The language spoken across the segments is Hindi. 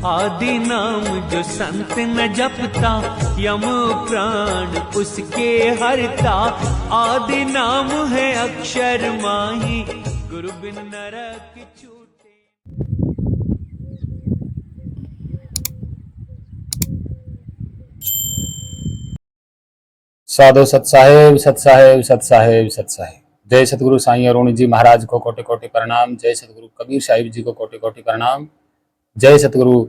आदि नाम जो संत न जपता, यम प्राण उसके हरता। आदि नाम है अक्षर माही, गुरु बिन नरक छूटे। साधो सत्साहेब सत्साहेब सत्साहेब सत्साहेब। जय सतगुरु साईं अरुण जी महाराज को कोटि कोटि प्रणाम। जय सतगुरु कबीर साहिब जी को कोटि कोटि प्रणाम। जय सतगुरु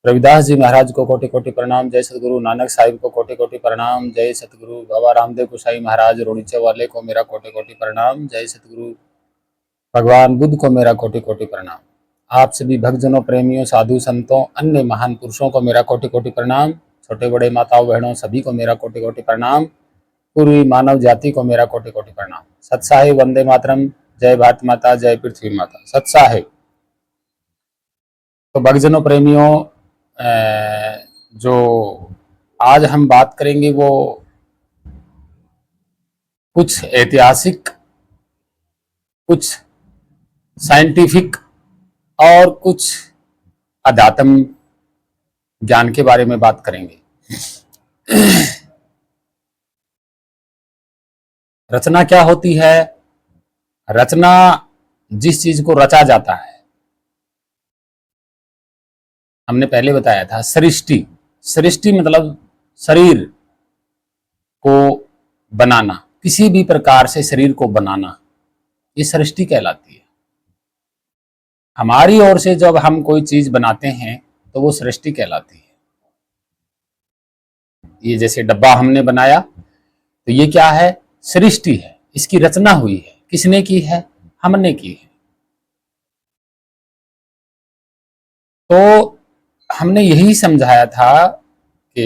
रविदास जी महाराज को कोटि कोटि प्रणाम। जय सतगुरु नानक साहिब को कोटि कोटि प्रणाम। जय सतगुरु बाबा रामदेव गोसाई महाराज रोड़ीचे वाले को मेरा कोटि कोटि प्रणाम। जय सतगुरु भगवान बुद्ध को मेरा कोटि कोटि प्रणाम। आप सभी भक्तजनों, प्रेमियों, साधु संतों, अन्य महान पुरुषों को मेरा कोटि कोटि प्रणाम। छोटे बड़े माताओं बहनों सभी को मेरा कोटि कोटि प्रणाम। पूर्वी मानव जाति को मेरा कोटि कोटि प्रणाम। सत्साहेब, वंदे मातरम, जय भारत माता, जय पृथ्वी माता। सत्साहेब। तो भक्तजनों, प्रेमियों, जो आज हम बात करेंगे वो कुछ ऐतिहासिक, कुछ साइंटिफिक और कुछ अध्यात्म ज्ञान के बारे में बात करेंगे। रचना क्या होती है? रचना जिस चीज को रचा जाता है, हमने पहले बताया था सृष्टि। सृष्टि मतलब शरीर को बनाना, किसी भी प्रकार से शरीर को बनाना, ये सृष्टि कहलाती है। हमारी ओर से जब हम कोई चीज बनाते हैं तो वो सृष्टि कहलाती है। ये जैसे डब्बा हमने बनाया तो ये क्या है? सृष्टि है। इसकी रचना हुई है। किसने की है? हमने की है। तो हमने यही समझाया था कि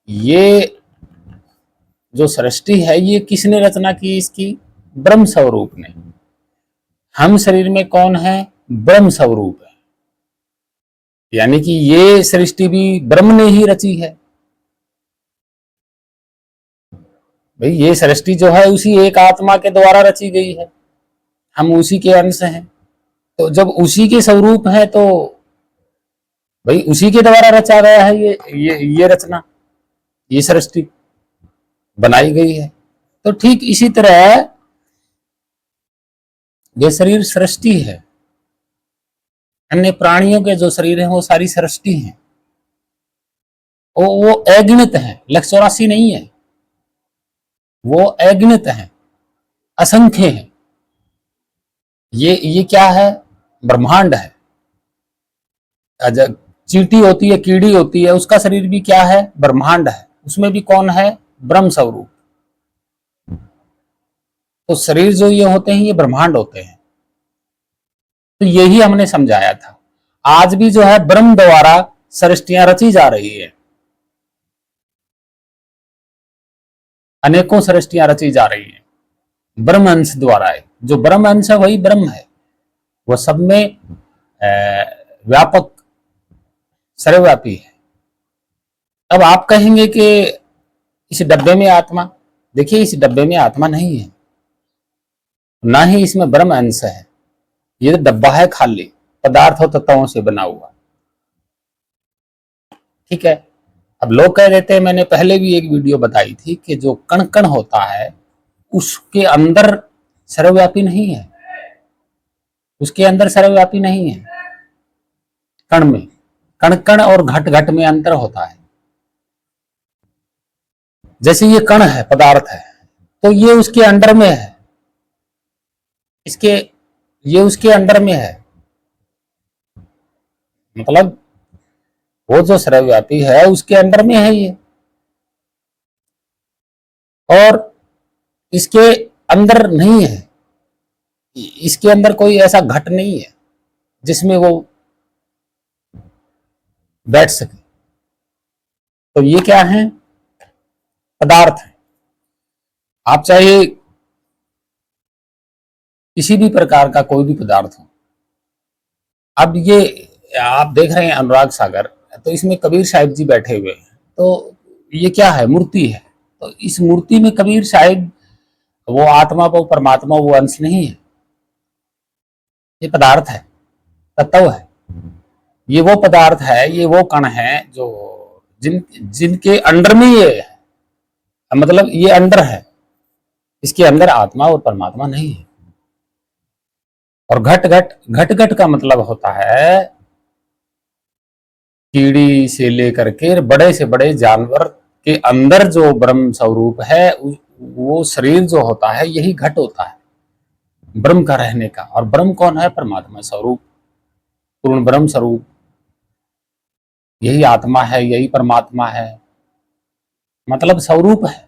ये जो सृष्टि है ये किसने रचना की? इसकी ब्रह्म स्वरूप ने। हम शरीर में कौन है? ब्रह्म स्वरूप है। यानी कि ये सृष्टि भी ब्रह्म ने ही रची है। भाई ये सृष्टि जो है उसी एक आत्मा के द्वारा रची गई है। हम उसी के अंश हैं। तो जब उसी के स्वरूप है तो भाई उसी के द्वारा रचा गया है ये रचना, ये सृष्टि बनाई गई है। तो ठीक इसी तरह ये शरीर सृष्टि है। अन्य प्राणियों के जो शरीर हैं वो सारी सृष्टि हैं। वो अगिनत है, 184 नहीं है, वो अगिनत है, असंख्य है। ये क्या है? ब्रह्मांड है। चींटी होती है, कीड़ी होती है, उसका शरीर भी क्या है? ब्रह्मांड है। उसमें भी कौन है? ब्रह्म स्वरूप। तो शरीर जो ये होते हैं ये ब्रह्मांड होते हैं। तो यही हमने समझाया था। आज भी जो है ब्रह्म द्वारा सृष्टियां रची जा रही है। अनेकों सृष्टियां रची जा रही है ब्रह्म अंश द्वारा है। जो ब्रह्म अंश है वही ब्रह्म है। वो सब में व्यापक, सर्वव्यापी है। अब आप कहेंगे कि इस डब्बे में आत्मा, देखिए इस डब्बे में आत्मा नहीं है, ना ही इसमें ब्रह्म अंश है। ये तो डब्बा है खाली, पदार्थ और तत्वों से बना हुआ। ठीक है। अब लोग कह देते हैं, मैंने पहले भी एक वीडियो बताई थी कि जो कण कण होता है उसके अंदर सर्वव्यापी नहीं है। उसके अंदर सर्वव्यापी नहीं है। कण में, कण कण और घट घट में अंतर होता है। जैसे ये कण है, पदार्थ है, तो ये उसके अंडर में है, ये उसके अंडर में है। मतलब वो जो सर्वव्यापी है उसके अंडर में है ये, और इसके अंदर नहीं है। इसके अंदर कोई ऐसा घट नहीं है जिसमें वो बैठ सके। तो ये क्या है? पदार्थ है। आप चाहे किसी भी प्रकार का कोई भी पदार्थ हो। अब ये आप देख रहे हैं अनुराग सागर, तो इसमें कबीर साहिब जी बैठे हुए हैं। तो ये क्या है? मूर्ति है। तो इस मूर्ति में कबीर साहिब, वो आत्मा, वो परमात्मा, वो अंश नहीं है, ये पदार्थ है। तत्व है। ये वो पदार्थ है, ये वो कण है जो जिनके अंडर में ये है, मतलब ये अंडर है, इसके अंदर आत्मा और परमात्मा नहीं है। और घट घट का मतलब होता है कीड़ी से लेकर के बड़े से बड़े जानवर के अंदर जो ब्रह्म स्वरूप है, वो शरीर जो होता है यही घट होता है ब्रह्म का रहने का। और ब्रह्म कौन है? परमात्मा स्वरूप, पूर्ण ब्रह्म स्वरूप, यही आत्मा है, यही परमात्मा है, मतलब स्वरूप है।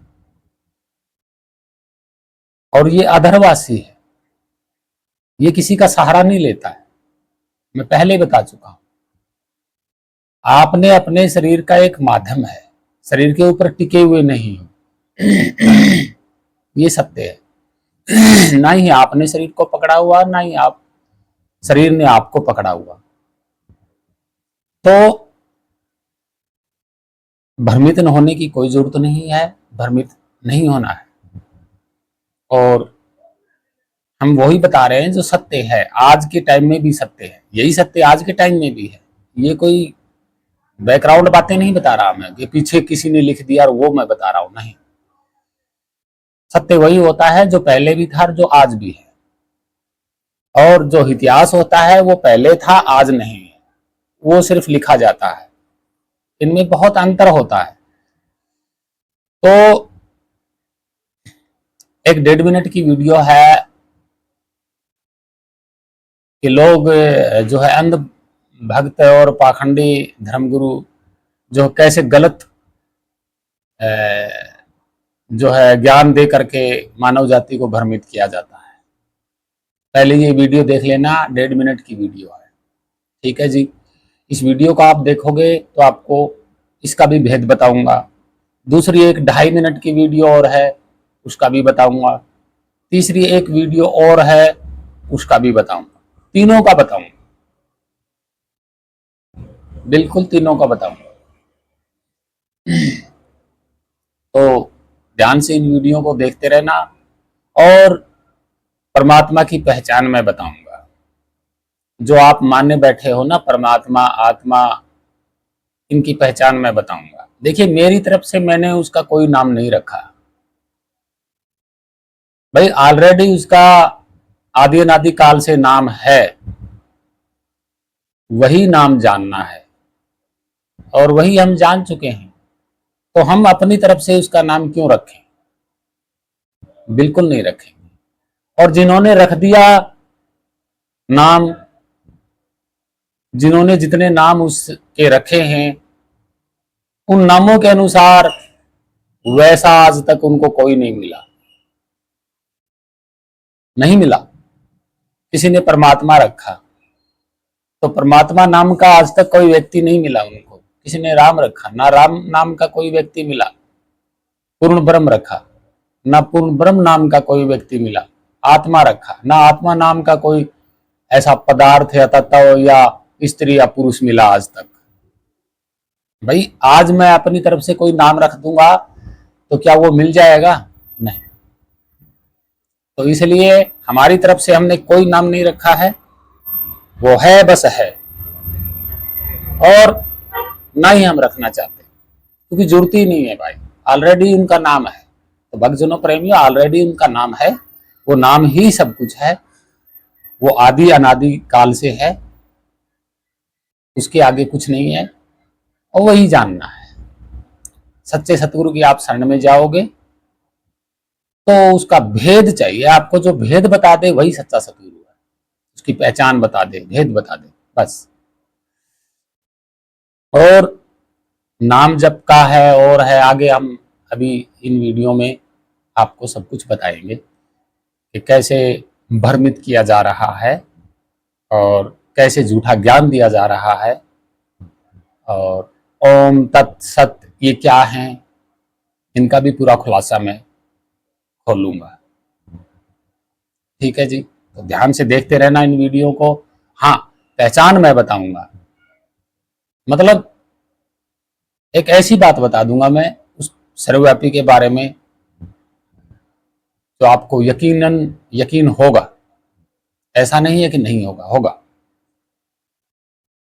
और ये अधरवासी है, ये किसी का सहारा नहीं लेता है। मैं पहले बता चुका हूं, आपने अपने शरीर का एक माध्यम है, शरीर के ऊपर टिके हुए नहीं हो। ये सत्य है। ना ही आपने शरीर को पकड़ा हुआ, ना ही आप शरीर ने आपको पकड़ा हुआ। तो भ्रमित न होने की कोई जरूरत नहीं है, भ्रमित नहीं होना है। और हम वही बता रहे हैं जो सत्य है, आज के टाइम में भी सत्य है, यही सत्य आज के टाइम में भी है। ये कोई बैकग्राउंड बातें नहीं बता रहा मैं कि पीछे किसी ने लिख दिया और वो मैं बता रहा हूं, नहीं। सत्य वही होता है जो पहले भी था और जो आज भी है। और जो इतिहास होता है वो पहले था, आज नहीं है, वो सिर्फ लिखा जाता है। इनमें बहुत अंतर होता है। तो एक 1.5 मिनट की वीडियो है कि लोग जो है अंध भक्त और पाखंडी धर्मगुरु जो कैसे गलत जो है ज्ञान दे करके मानव जाति को भ्रमित किया जाता है। पहले ये वीडियो देख लेना, 1.5 मिनट की वीडियो है, ठीक है जी। इस वीडियो को आप देखोगे तो आपको इसका भी भेद बताऊंगा। दूसरी एक 2.5 मिनट की वीडियो और है, उसका भी बताऊंगा। तीसरी एक वीडियो और है, उसका भी बताऊंगा। तीनों का बताऊंगा, बिल्कुल तीनों का बताऊंगा। तो ध्यान से इन वीडियो को देखते रहना। और परमात्मा की पहचान मैं बताऊंगा। जो आप मानने बैठे हो ना, परमात्मा, आत्मा, इनकी पहचान मैं बताऊंगा। देखिए, मेरी तरफ से मैंने उसका कोई नाम नहीं रखा भाई, ऑलरेडी उसका आदि अनादि काल से नाम है, वही नाम जानना है और वही हम जान चुके हैं। तो हम अपनी तरफ से उसका नाम क्यों रखें? बिल्कुल नहीं रखेंगे। और जिन्होंने रख दिया नाम, जिन्होंने जितने नाम उसके रखे हैं, उन नामों के अनुसार वैसा आज तक उनको कोई नहीं मिला, नहीं मिला। किसी ने परमात्मा रखा तो परमात्मा नाम का आज तक कोई व्यक्ति नहीं मिला उनको। किसी ने राम रखा, ना राम नाम का कोई व्यक्ति मिला। पूर्ण ब्रह्म रखा, ना पूर्ण ब्रह्म नाम का कोई व्यक्ति मिला। आत्मा रखा, ना आत्मा नाम का कोई ऐसा पदार्थ या तत्व या स्त्री या पुरुष मिला आज तक। भाई, आज मैं अपनी तरफ से कोई नाम रख दूंगा तो क्या वो मिल जाएगा? नहीं। तो इसलिए हमारी तरफ से हमने कोई नाम नहीं रखा है, वो है बस है। और ना ही हम रखना चाहते, क्योंकि जरूरत ही नहीं है भाई, ऑलरेडी उनका नाम है। तो भक्तजनों प्रेमियों, ऑलरेडी उनका नाम है, वो नाम ही सब कुछ है, वो आदि अनादि काल से है, उसके आगे कुछ नहीं है। और वही जानना है। सच्चे सतगुरु की आप शरण में जाओगे तो उसका भेद चाहिए आपको, जो भेद बता दे वही सच्चा सतगुरु है। उसकी पहचान बता दे, भेद बता दे, बस। और नाम जप का है और है, आगे हम अभी इन वीडियो में आपको सब कुछ बताएंगे कि कैसे भ्रमित किया जा रहा है और कैसे झूठा ज्ञान दिया जा रहा है। और ओम तत्सत ये क्या है, इनका भी पूरा खुलासा मैं खोलूंगा, ठीक है जी। तो ध्यान से देखते रहना इन वीडियो को। हाँ, पहचान मैं बताऊंगा, मतलब एक ऐसी बात बता दूंगा मैं उस सर्वव्यापी के बारे में तो आपको यकीनन यकीन होगा। ऐसा नहीं है कि नहीं होगा, होगा।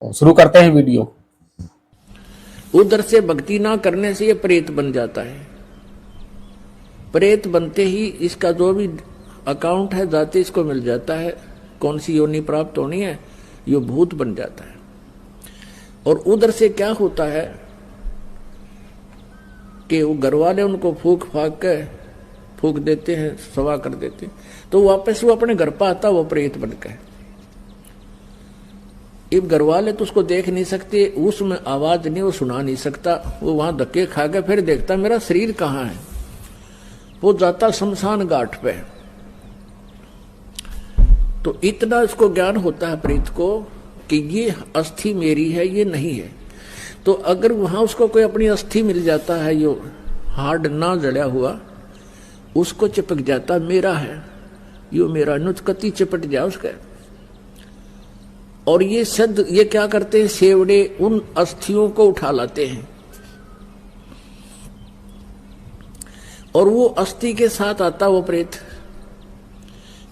तो शुरू करते हैं वीडियो। उधर से भक्ति ना करने से ये प्रेत बन जाता है। प्रेत बनते ही इसका जो भी अकाउंट है जाते इसको मिल जाता है, कौन सी योनि प्राप्त होनी है, ये भूत बन जाता है। और उधर से क्या होता है कि वो घर वाले उनको फूक देते हैं, सवा कर देते हैं, तो वापस वो अपने घर पर आता, वो प्रेत बनकर। अब घर वाले तो उसको देख नहीं सकते, उसमें आवाज नहीं, वो सुना नहीं सकता, वो वहां धक्के खा के फिर देखता मेरा शरीर कहाँ है। वो जाता शमशान घाट पे। तो इतना इसको ज्ञान होता है प्रेत को कि ये अस्थि मेरी है, ये नहीं है। तो अगर वहां उसको कोई अपनी अस्थि मिल जाता है, यो हार्ड ना जड़ा हुआ, उसको चिपक जाता मेरा है, यो मेरा, नुचकती चिपट जाए उसका। और ये सद ये क्या करते हैं, सेवड़े उन अस्थियों को उठा लाते हैं और वो अस्थि के साथ आता वो प्रेत।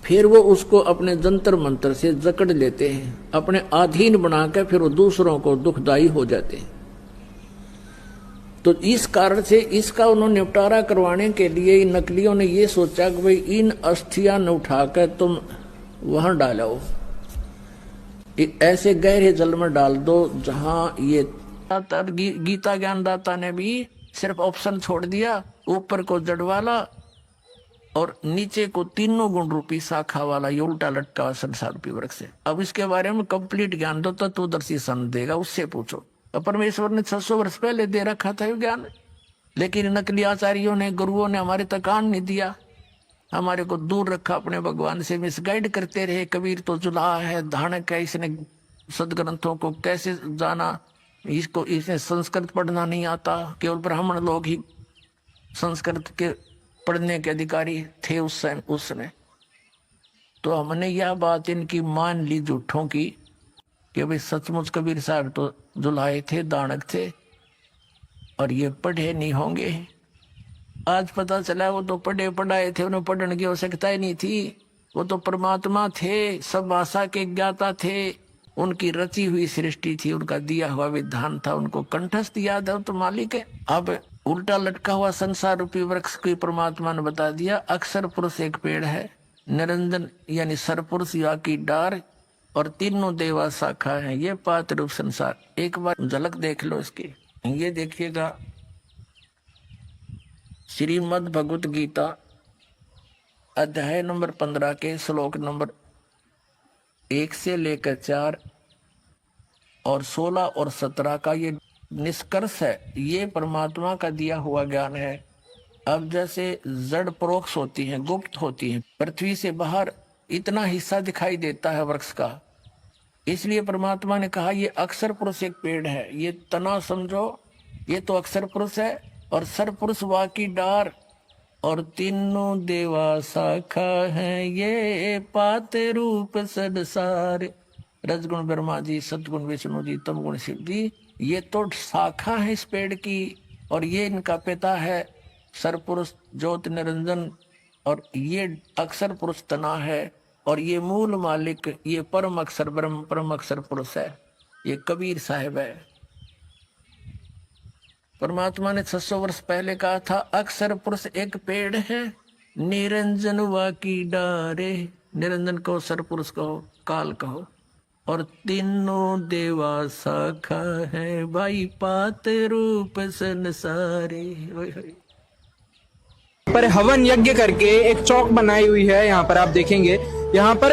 फिर वो उसको अपने जंतर मंत्र से जकड़ लेते हैं, अपने अधीन बनाकर फिर वो दूसरों को दुखदाई हो जाते हैं। तो इस कारण से इसका उन्होंने निपटारा करवाने के लिए इन नकलियों ने ये सोचा कि भाई इन अस्थियां न उठाकर तुम वहां डालो, ऐसे गहरे जल में डाल दो जहां ये गीता ज्ञानदाता ने भी सिर्फ ऑप्शन छोड़ दिया, ऊपर को जड़ वाला और नीचे को तीनों गुण रूपी शाखा वाला, ये उल्टा लटका हुआ संसार रूपी वृक्ष से। अब इसके बारे में कंप्लीट ज्ञान दो तो तत्वदर्शी सन देगा, उससे पूछो। परमेश्वर ने 600 वर्ष पहले दे रखा था ये ज्ञान, लेकिन नकली आचार्यों ने, गुरुओं ने हमारे तक कान नहीं दिया, हमारे को दूर रखा, अपने भगवान से मिसगाइड करते रहे। कबीर तो जुलाहा है, धानक है, इसने सदग्रंथों को कैसे जाना, इसने संस्कृत पढ़ना नहीं आता, केवल ब्राह्मण लोग ही संस्कृत के पढ़ने के अधिकारी थे उस समय। तो हमने यह बात इनकी मान ली झूठों की कि भाई सचमुच कबीर साहब तो जुलाहे थे, दानक थे और ये पढ़े नहीं होंगे। आज पता चला वो तो पढ़े पढ़ाए थे, उन्हें पढ़ने की आवश्यकता ही नहीं थी, वो तो परमात्मा थे, सब भाषा के ज्ञाता थे, उनकी रची हुई सृष्टि थी, उनका दिया हुआ विधान था, उनको कंठस्थ याद है, तो मालिक है। अब उल्टा लटका हुआ संसार रूपी वृक्ष को परमात्मा ने बता दिया, अक्षर पुरुष एक पेड़ है, निरंजन यानी सरपुरुष या की डार और तीनों देवा शाखा है, ये पात रूप संसार। एक बार झलक देख लो इसकी, ये देखिएगा श्रीमद् भगवत गीता अध्याय नंबर 15 के श्लोक नंबर 1 से लेकर 4 और 16 और 17 का ये निष्कर्ष है, ये परमात्मा का दिया हुआ ज्ञान है। अब जैसे जड़ परोक्ष होती हैं, गुप्त होती हैं, पृथ्वी से बाहर इतना हिस्सा दिखाई देता है वृक्ष का, इसलिए परमात्मा ने कहा ये अक्षर पुरुष एक पेड़ है, ये तना समझो, ये तो अक्षर पुरुष है, और सरपुरुष वा की डार और तीनों देवा शाखा है, ये पाते रूप संसार। रजगुण ब्रह्मा जी, सतगुण विष्णु जी, तमगुण शिव जी, ये तो शाखा है इस पेड़ की, और ये इनका पिता है सरपुरुष ज्योति निरंजन, और ये अक्षर पुरुष तना है, और ये मूल मालिक, ये परम अक्षर ब्रह्म, परम अक्षर पुरुष है, ये कबीर साहिब है। परमात्मा ने 600 वर्ष पहले कहा था अक्षर पुरुष एक पेड़ है, निरंजन वा की डारे, निरंजन कहो, सरपुरुष कहो, काल कहो, और तीनों देवा शाखा है, भाई पात रूप संसारे। पर हवन यज्ञ करके एक चौक बनाई हुई है, यहाँ पर आप देखेंगे, यहाँ पर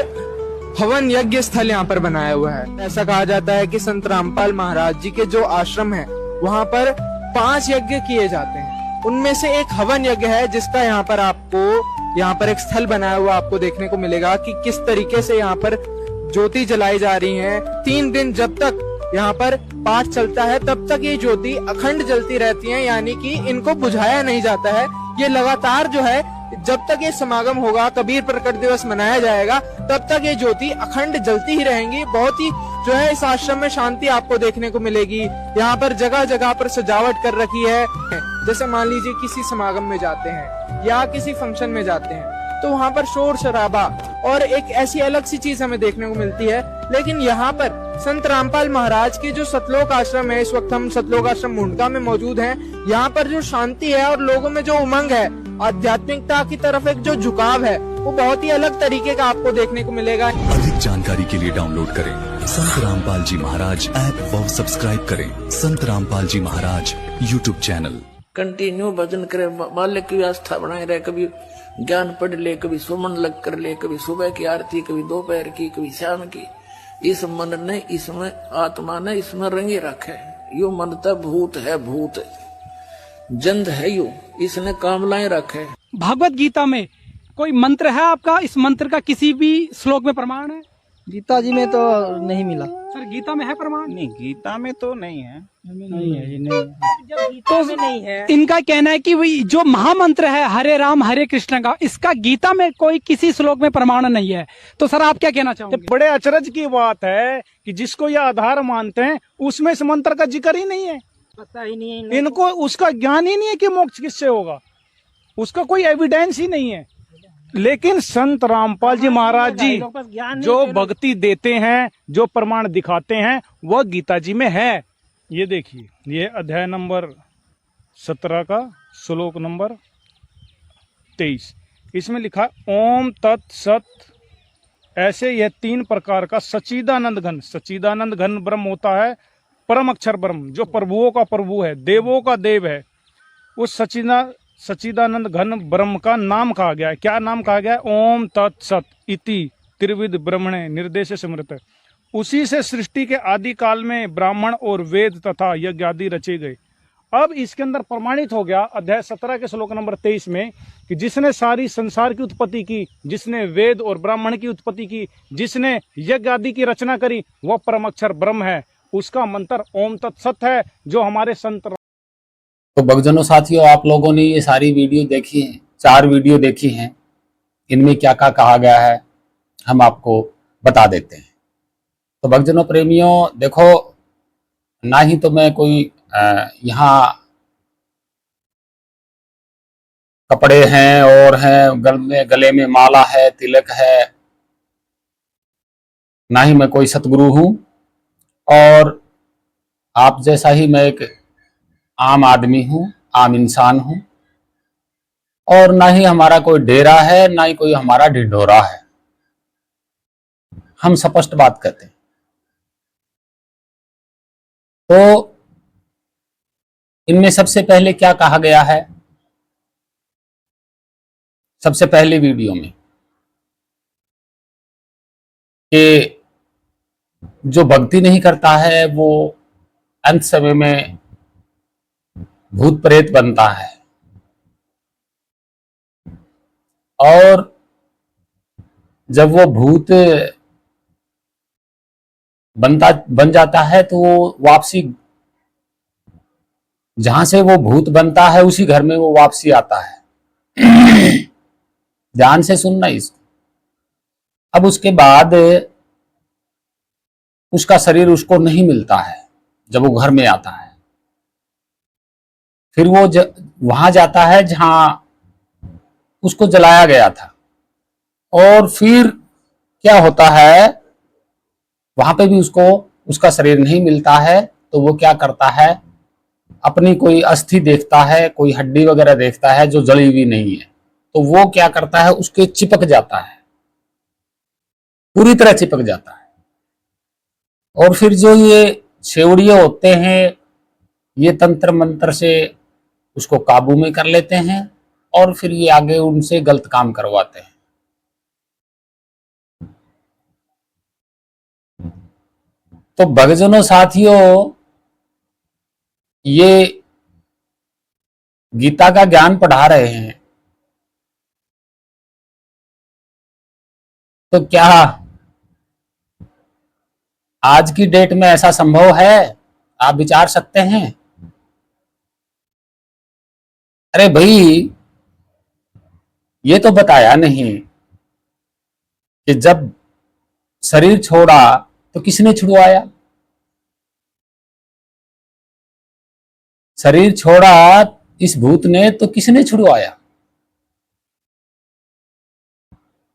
हवन यज्ञ स्थल यहाँ पर बनाया हुआ है। ऐसा कहा जाता है कि संत रामपाल महाराज जी के जो आश्रम है वहाँ पर 5 यज्ञ किए जाते हैं, उनमें से एक हवन यज्ञ है, जिसका यहाँ पर आपको यहाँ पर एक स्थल बनाया हुआ आपको देखने को मिलेगा कि किस तरीके से यहाँ पर ज्योति जलाई जा रही है। 3 दिन जब तक यहाँ पर पाठ चलता है तब तक ये ज्योति अखंड जलती रहती है, यानी कि इनको बुझाया नहीं जाता है। ये लगातार जो है जब तक ये समागम होगा, कबीर प्रकट दिवस मनाया जाएगा, तब तक ये ज्योति अखंड जलती ही रहेंगी। बहुत ही जो है इस आश्रम में शांति आपको देखने को मिलेगी। यहाँ पर जगह जगह पर सजावट कर रखी है, जैसे मान लीजिए किसी समागम में जाते हैं या किसी फंक्शन में जाते हैं तो वहाँ पर शोर शराबा और एक ऐसी अलग सी चीज हमें देखने को मिलती है। लेकिन यहाँ पर संत रामपाल महाराज के जो सतलोक आश्रम है, इस वक्त हम सतलोक आश्रम मुंडका में मौजूद हैं। यहाँ पर जो शांति है और लोगों में जो उमंग है, आध्यात्मिकता की तरफ एक जो झुकाव है, वो बहुत ही अलग तरीके का आपको देखने को मिलेगा। अधिक जानकारी के लिए डाउनलोड करें संत रामपाल जी महाराज ऐप व सब्सक्राइब करें संत रामपाल जी महाराज यूट्यूब चैनल। कंटिन्यू भजन करे, बालक की आस्था बनाए रहे, कभी ज्ञान पढ़ ले, कभी सुमन लग कर ले, कभी सुबह की आरती, कभी दोपहर की, कभी शाम की। इस मन ने, इसमें आत्मा ने इसमें रंगे रखे। यो मन तो भूत है, भूत जंद है, यो इसने कामलाएं रखे। भागवत गीता में कोई मंत्र है आपका? इस मंत्र का किसी भी श्लोक में प्रमाण है? गीता जी में तो नहीं मिला सर, गीता में है प्रमाण? नहीं, गीता में तो नहीं है। तो इनका कहना है कि वही जो महामंत्र है हरे राम हरे कृष्ण का, इसका गीता में कोई किसी श्लोक में प्रमाण नहीं है। तो सर आप क्या कहना चाहोगे? बड़े अचरज की बात है कि जिसको ये आधार मानते हैं उसमें इस मंत्र का जिक्र ही नहीं है। पता ही नहीं है इनको उसका ज्ञान ही नहीं है कि मोक्ष किससे होगा, उसका कोई एविडेंस ही नहीं है। लेकिन संत रामपाल जी महाराज जी जो भक्ति देते हैं, जो प्रमाण दिखाते हैं, वह गीता जी में है। ये देखिए, ये अध्याय नंबर 17 का श्लोक नंबर 23, इसमें लिखा ओम तत्सत। ऐसे यह 3 प्रकार का सच्चिदानंद घन, सच्चिदानंद घन ब्रह्म होता है, परम अक्षर ब्रह्म जो प्रभुओं का प्रभु है, देवों का देव है। उस सच्चिदानंद घन ब्रह्म का नाम कहा गया है। क्या नाम कहा गया है? ओम तत्सत इति त्रिविध ब्रह्मणे निर्देश स्मृत। उसी से सृष्टि के आदि काल में ब्राह्मण और वेद तथा यज्ञ आदि रचे गए। अब इसके अंदर प्रमाणित हो गया अध्याय 17 के श्लोक नंबर 23 में कि जिसने सारी संसार की उत्पत्ति की, जिसने वेद और ब्राह्मण की उत्पत्ति की, जिसने यज्ञ आदि की रचना करी, वह परम अक्षर ब्रह्म है। उसका मंत्र ओम तत्सत है, जो हमारे संत। तो भक्तजनों साथियों, आप लोगों ने ये सारी वीडियो देखी हैं, 4 वीडियो देखी हैं। इनमें क्या क्या कहा गया है हम आपको बता देते हैं। तो भक्तजनों प्रेमियों, देखो, ना ही तो मैं कोई यहाँ कपड़े हैं और हैं, गले में माला है, तिलक है, ना ही मैं कोई सतगुरु हूं, और आप जैसा ही मैं एक आम आदमी हूं, आम इंसान हूं, और ना ही हमारा कोई डेरा है, ना ही कोई हमारा ढिंढोरा है। हम स्पष्ट बात करते हैं। तो इनमें सबसे पहले क्या कहा गया है? सबसे पहले वीडियो में कि जो भक्ति नहीं करता है वो अंत समय में भूत प्रेत बनता है, और जब वो भूत बन जाता है तो वो वापसी, जहां से वो भूत बनता है उसी घर में वो वापसी आता है। ध्यान से सुनना इसको। अब उसके बाद उसका शरीर उसको नहीं मिलता है जब वो घर में आता है। फिर वो वहां जाता है जहां उसको जलाया गया था, और फिर क्या होता है, वहां पे भी उसको उसका शरीर नहीं मिलता है। तो वो क्या करता है, अपनी कोई अस्थि देखता है, कोई हड्डी वगैरह देखता है जो जली हुई नहीं है, तो वो क्या करता है, उसके चिपक जाता है, पूरी तरह चिपक जाता है। और फिर जो ये छेवड़िए होते हैं, ये तंत्र मंत्र से उसको काबू में कर लेते हैं, और फिर ये आगे उनसे गलत काम करवाते हैं। तो भक्तजनों साथियों, ये गीता का ज्ञान पढ़ा रहे हैं, तो क्या आज की डेट में ऐसा संभव है? आप विचार सकते हैं। अरे भाई, ये तो बताया नहीं कि जब शरीर छोड़ा तो किसने छुड़वाया? शरीर छोड़ा इस भूत ने, तो किसने छुड़वाया?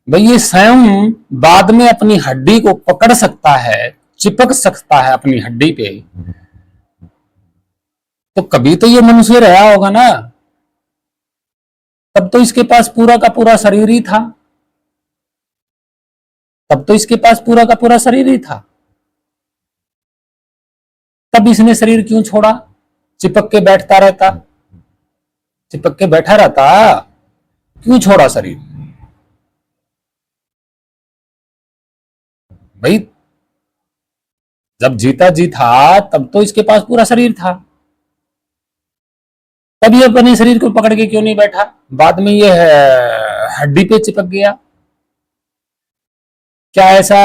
भाई ये स्वयं बाद में अपनी हड्डी को पकड़ सकता है, चिपक सकता है अपनी हड्डी पे, तो कभी तो ये मनुष्य रहा होगा ना। तब तो इसके पास पूरा का पूरा शरीर ही था, तब तो इसके पास पूरा का पूरा शरीर ही था। तब इसने शरीर क्यों छोड़ा? चिपक के बैठता रहता, चिपक के बैठा रहता, क्यों छोड़ा शरीर? भाई जब जीता जी था तब तो इसके पास पूरा शरीर था, तब ये अपने शरीर को पकड़ के क्यों नहीं बैठा? बाद में ये हड्डी पे चिपक गया। क्या ऐसा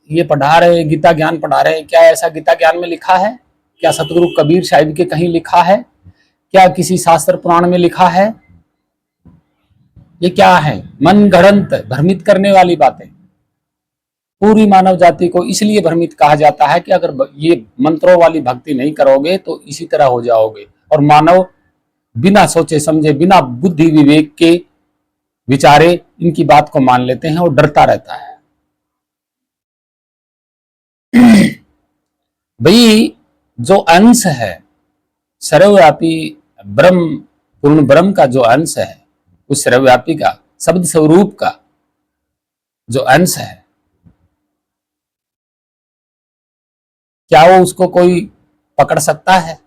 ये पढ़ा रहे, गीता ज्ञान पढ़ा रहे, क्या ऐसा गीता ज्ञान में लिखा है? क्या सतगुरु कबीर साहिब के कहीं लिखा है? क्या किसी शास्त्र पुराण में लिखा है? ये क्या है? मन गढ़ंत, भ्रमित करने वाली बातें। पूरी मानव जाति को इसलिए भ्रमित कहा जाता है कि अगर ये मंत्रों वाली भक्ति नहीं करोगे तो इसी तरह हो जाओगे। और मानव बिना सोचे समझे, बिना बुद्धि विवेक के विचारे इनकी बात को मान लेते हैं और डरता रहता है। भाई जो अंश है सर्वव्यापी ब्रह्म, पूर्ण ब्रह्म का जो अंश है, उस सर्वव्यापी का, शब्द स्वरूप का जो अंश है, क्या वो उसको कोई पकड़ सकता है?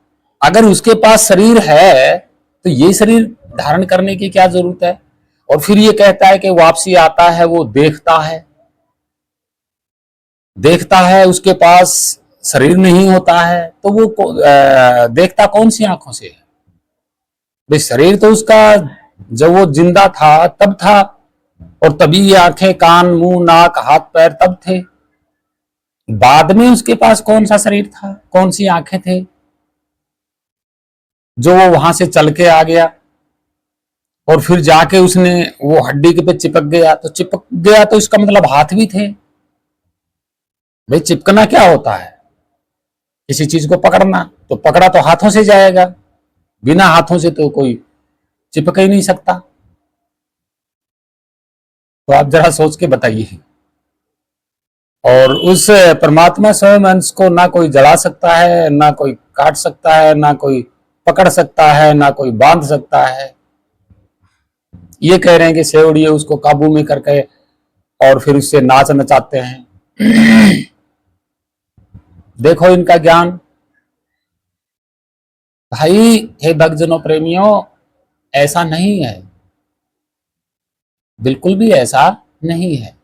अगर उसके पास शरीर है तो ये शरीर धारण करने की क्या जरूरत है? और फिर ये कहता है कि वापसी आता है, वो देखता है, देखता है, उसके पास शरीर नहीं होता है, तो वो देखता कौन सी आंखों से है? भाई शरीर तो उसका जब वो जिंदा था तब था, और तभी ये आंखें, कान, मुंह, नाक, हाथ, पैर तब थे। बाद में उसके पास कौन सा शरीर था, कौन सी आंखें थे जो वो वहां से चल के आ गया और फिर जाके उसने वो हड्डी के पे चिपक गया? तो चिपक गया तो इसका मतलब हाथ भी थे। भाई चिपकना क्या होता है? किसी चीज को पकड़ना, तो पकड़ा तो हाथों से जाएगा, बिना हाथों से तो कोई चिपक ही नहीं सकता। तो आप जरा सोच के बताइए। और उस परमात्मा स्वयं अंश को ना कोई जला सकता है, ना कोई काट सकता है, ना कोई पकड़ सकता है, ना कोई बांध सकता है। ये कह रहे हैं कि सेवड़िए उसको काबू में करके और फिर उससे नाच नचाते हैं। देखो इनका ज्ञान। भाई हे भक्तजनों, प्रेमियों, ऐसा नहीं है, बिल्कुल भी ऐसा नहीं है।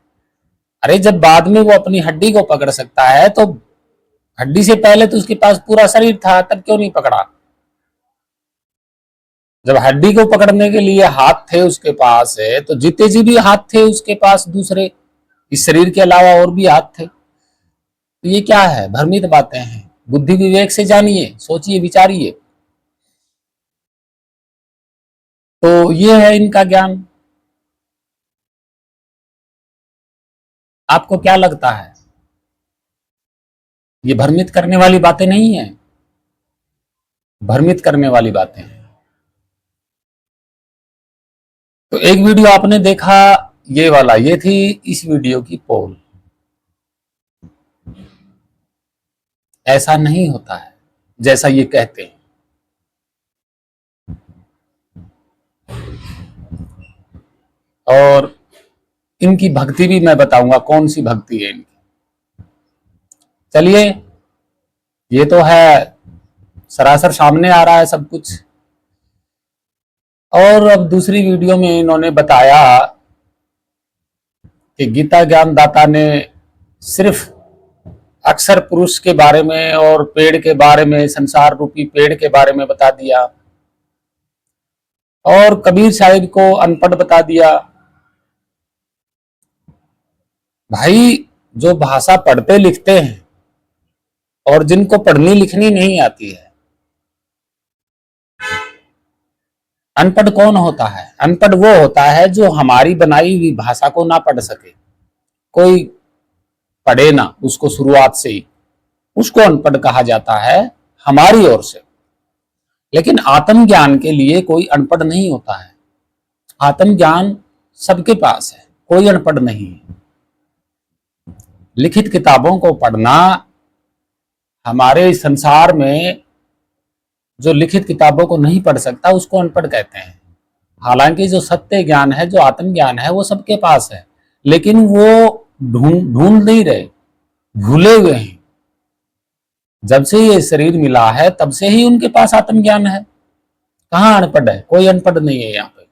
अरे जब बाद में वो अपनी हड्डी को पकड़ सकता है तो हड्डी से पहले तो उसके पास पूरा शरीर था, तब क्यों नहीं पकड़ा? जब हड्डी को पकड़ने के लिए हाथ थे उसके पास है, तो जीते जी भी हाथ थे उसके पास, दूसरे, इस शरीर के अलावा और भी हाथ थे। तो ये क्या है? भ्रमित बातें हैं। बुद्धि विवेक से जानिए, सोचिए, विचारिए। तो ये है इनका ज्ञान। आपको क्या लगता है? ये भ्रमित करने वाली बातें नहीं है, भ्रमित करने वाली बातें हैं। तो एक वीडियो आपने देखा, ये वाला, ये थी इस वीडियो की पोल। ऐसा नहीं होता है जैसा ये कहते हैं। और इनकी भक्ति भी मैं बताऊंगा कौन सी भक्ति है इनकी। चलिए, ये तो है सरासर सामने आ रहा है सब कुछ। और अब दूसरी वीडियो में इन्होंने बताया कि गीता ज्ञान दाता ने सिर्फ अक्षर पुरुष के बारे में और पेड़ के बारे में, संसार रूपी पेड़ के बारे में बता दिया, और कबीर साहिब को अनपढ़ बता दिया। भाई जो भाषा पढ़ते लिखते हैं और जिनको पढ़नी लिखनी नहीं आती है, अनपढ़ कौन होता है? अनपढ़ वो होता है जो हमारी बनाई हुई भाषा को ना पढ़ सके। कोई पढ़े ना उसको शुरुआत से ही, उसको अनपढ़ कहा जाता है हमारी ओर से। लेकिन आत्मज्ञान के लिए कोई अनपढ़ नहीं होता है। आत्मज्ञान सबके पास है, कोई अनपढ़ नहीं है। लिखित किताबों को पढ़ना, हमारे इस संसार में जो लिखित किताबों को नहीं पढ़ सकता उसको अनपढ़ कहते हैं। हालांकि जो सत्य ज्ञान है, जो आत्मज्ञान है, वो सबके पास है, लेकिन वो ढूंढ नहीं रहे, भूले हुए हैं। जब से ये शरीर मिला है तब से ही उनके पास आत्मज्ञान है। कहाँ अनपढ़ है? कोई अनपढ़ नहीं है यहाँ पे।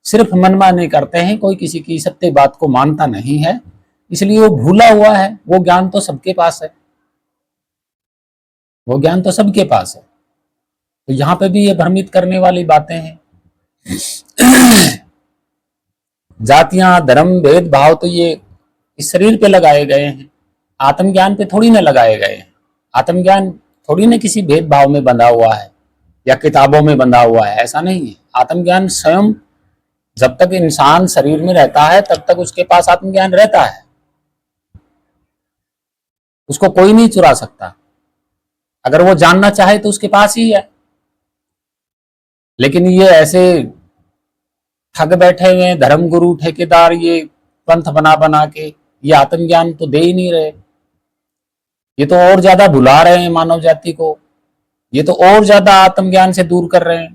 सिर्फ मनमानी करते हैं, कोई किसी की सत्य बात को मानता नहीं है, इसलिए वो भूला हुआ है। वो ज्ञान तो सबके पास है, वो ज्ञान तो सबके पास है। तो यहाँ पे भी ये भ्रमित करने वाली बातें हैं। जातियां, धर्म, भेदभाव तो ये इस शरीर पे लगाए गए हैं, आत्मज्ञान पे थोड़ी ना लगाए गए हैं। आत्मज्ञान थोड़ी ना किसी भेदभाव में बंधा हुआ है या किताबों में बंधा हुआ है, ऐसा नहीं है। आत्मज्ञान स्वयं, जब तक इंसान शरीर में रहता है तब तक उसके पास आत्मज्ञान रहता है, उसको कोई नहीं चुरा सकता। अगर वो जानना चाहे तो उसके पास ही है। लेकिन ये ऐसे ठग बैठे हुए हैं धर्म गुरु ठेकेदार, ये पंथ बना बना के ये आत्मज्ञान तो दे ही नहीं रहे। ये तो और ज्यादा भुला रहे हैं मानव जाति को, ये तो और ज्यादा आत्मज्ञान से दूर कर रहे हैं।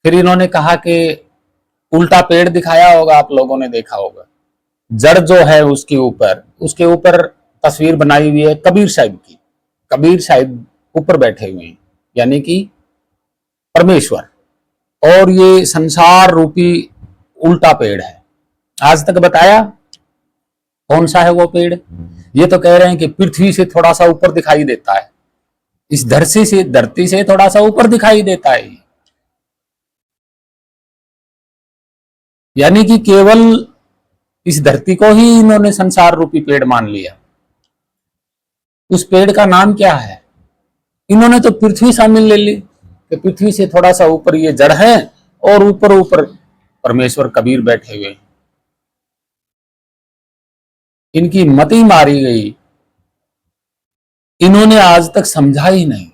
फिर इन्होंने कहा कि उल्टा पेड़ दिखाया होगा, आप लोगों ने देखा होगा। जड़ जो है उसके ऊपर तस्वीर बनाई हुई है कबीर साहिब की। कबीर साहिब ऊपर बैठे हुए हैं, यानी कि परमेश्वर, और ये संसार रूपी उल्टा पेड़ है। आज तक बताया कौन सा है वो पेड़? ये तो कह रहे हैं कि पृथ्वी से थोड़ा सा ऊपर दिखाई देता है, इस धरती से थोड़ा सा ऊपर दिखाई देता है। यानी कि केवल इस धरती को ही इन्होंने संसार रूपी पेड़ मान लिया। उस पेड़ का नाम क्या है? इन्होंने तो पृथ्वी शामिल ले ली कि पृथ्वी से थोड़ा सा ऊपर ये जड़ है और ऊपर ऊपर परमेश्वर कबीर बैठे हुए। इनकी मति मारी गई, इन्होंने आज तक समझा ही नहीं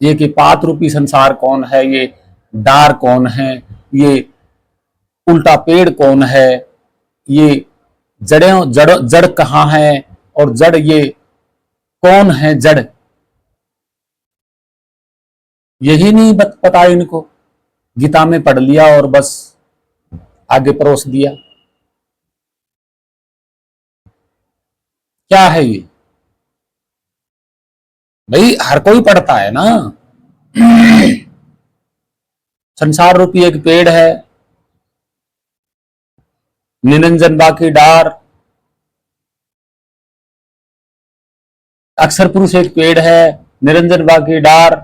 ये कि पात रूपी संसार कौन है, ये डार कौन है, ये उल्टा पेड़ कौन है, ये जड़ कहाँ है, और जड़ ये कौन है जड़, यही नहीं पता इनको। गीता में पढ़ लिया और बस आगे परोस दिया। क्या है ये भाई? हर कोई पढ़ता है ना। संसार रूपी एक पेड़ है, निरंजन बाकी डार। अक्षर पुरुष एक पेड़ है, निरंजन बाकी डार।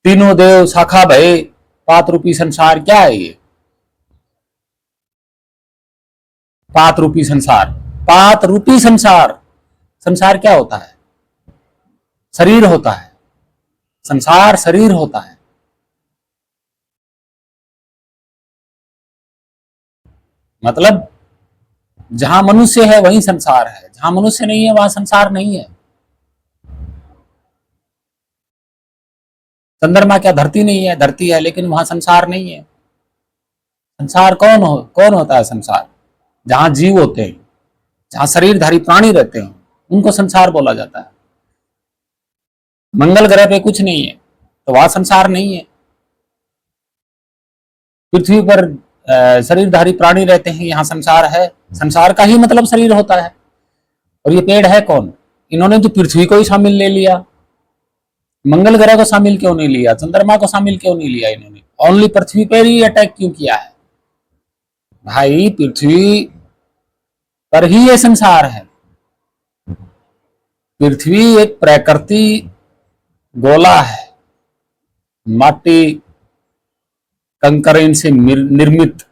तीनों देव शाखा भय, पात रूपी संसार। क्या है ये पात रूपी संसार? पात रूपी संसार, संसार क्या होता है? शरीर होता है। संसार शरीर होता है। मतलब जहां मनुष्य है वहीं संसार है, जहां मनुष्य नहीं है वहां संसार नहीं है। चंद्रमा क्या धरती नहीं है? धरती है, लेकिन वहां संसार नहीं है। संसार कौन होता है? संसार जहां जीव होते हैं, जहां शरीरधारी प्राणी रहते हैं, उनको संसार बोला जाता है। मंगल ग्रह पे कुछ नहीं है तो वहां संसार नहीं है। पृथ्वी पर शरीरधारी प्राणी रहते हैं, यहाँ संसार है। संसार का ही मतलब शरीर होता है। और ये पेड़ है कौन? इन्होंने तो पृथ्वी को ही शामिल ले लिया। मंगल ग्रह को शामिल क्यों नहीं लिया? चंद्रमा को शामिल क्यों नहीं लिया? इन्होंने ओनली पृथ्वी पर ही अटैक क्यों किया है? भाई पृथ्वी पर ही ये संसार है। पृथ्वी एक प्रकृति गोला है, माटी कंकर इनसे निर्मित।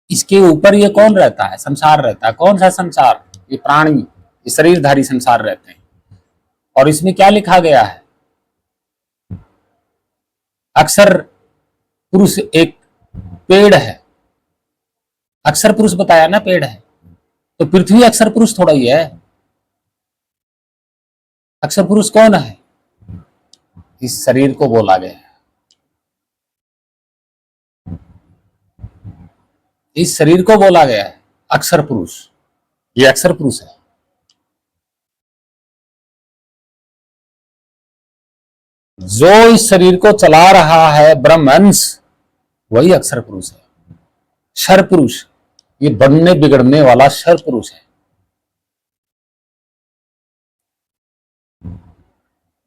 इसके ऊपर ये कौन रहता है? संसार रहता है। कौन सा संसार? ये प्राणी, ये शरीरधारी संसार रहते हैं। और इसमें क्या लिखा गया है? अक्षर पुरुष एक पेड़ है। अक्षर पुरुष बताया ना पेड़ है, तो पृथ्वी अक्षर पुरुष थोड़ा ही है। अक्षर पुरुष कौन है? इस शरीर को बोला गया है। इस शरीर को बोला गया है अक्षर पुरुष। ये अक्षर पुरुष है। जो इस शरीर को चला रहा है ब्रह्मंश, वही अक्षर पुरुष है। क्षर पुरुष ये बनने बिगड़ने वाला क्षर पुरुष है।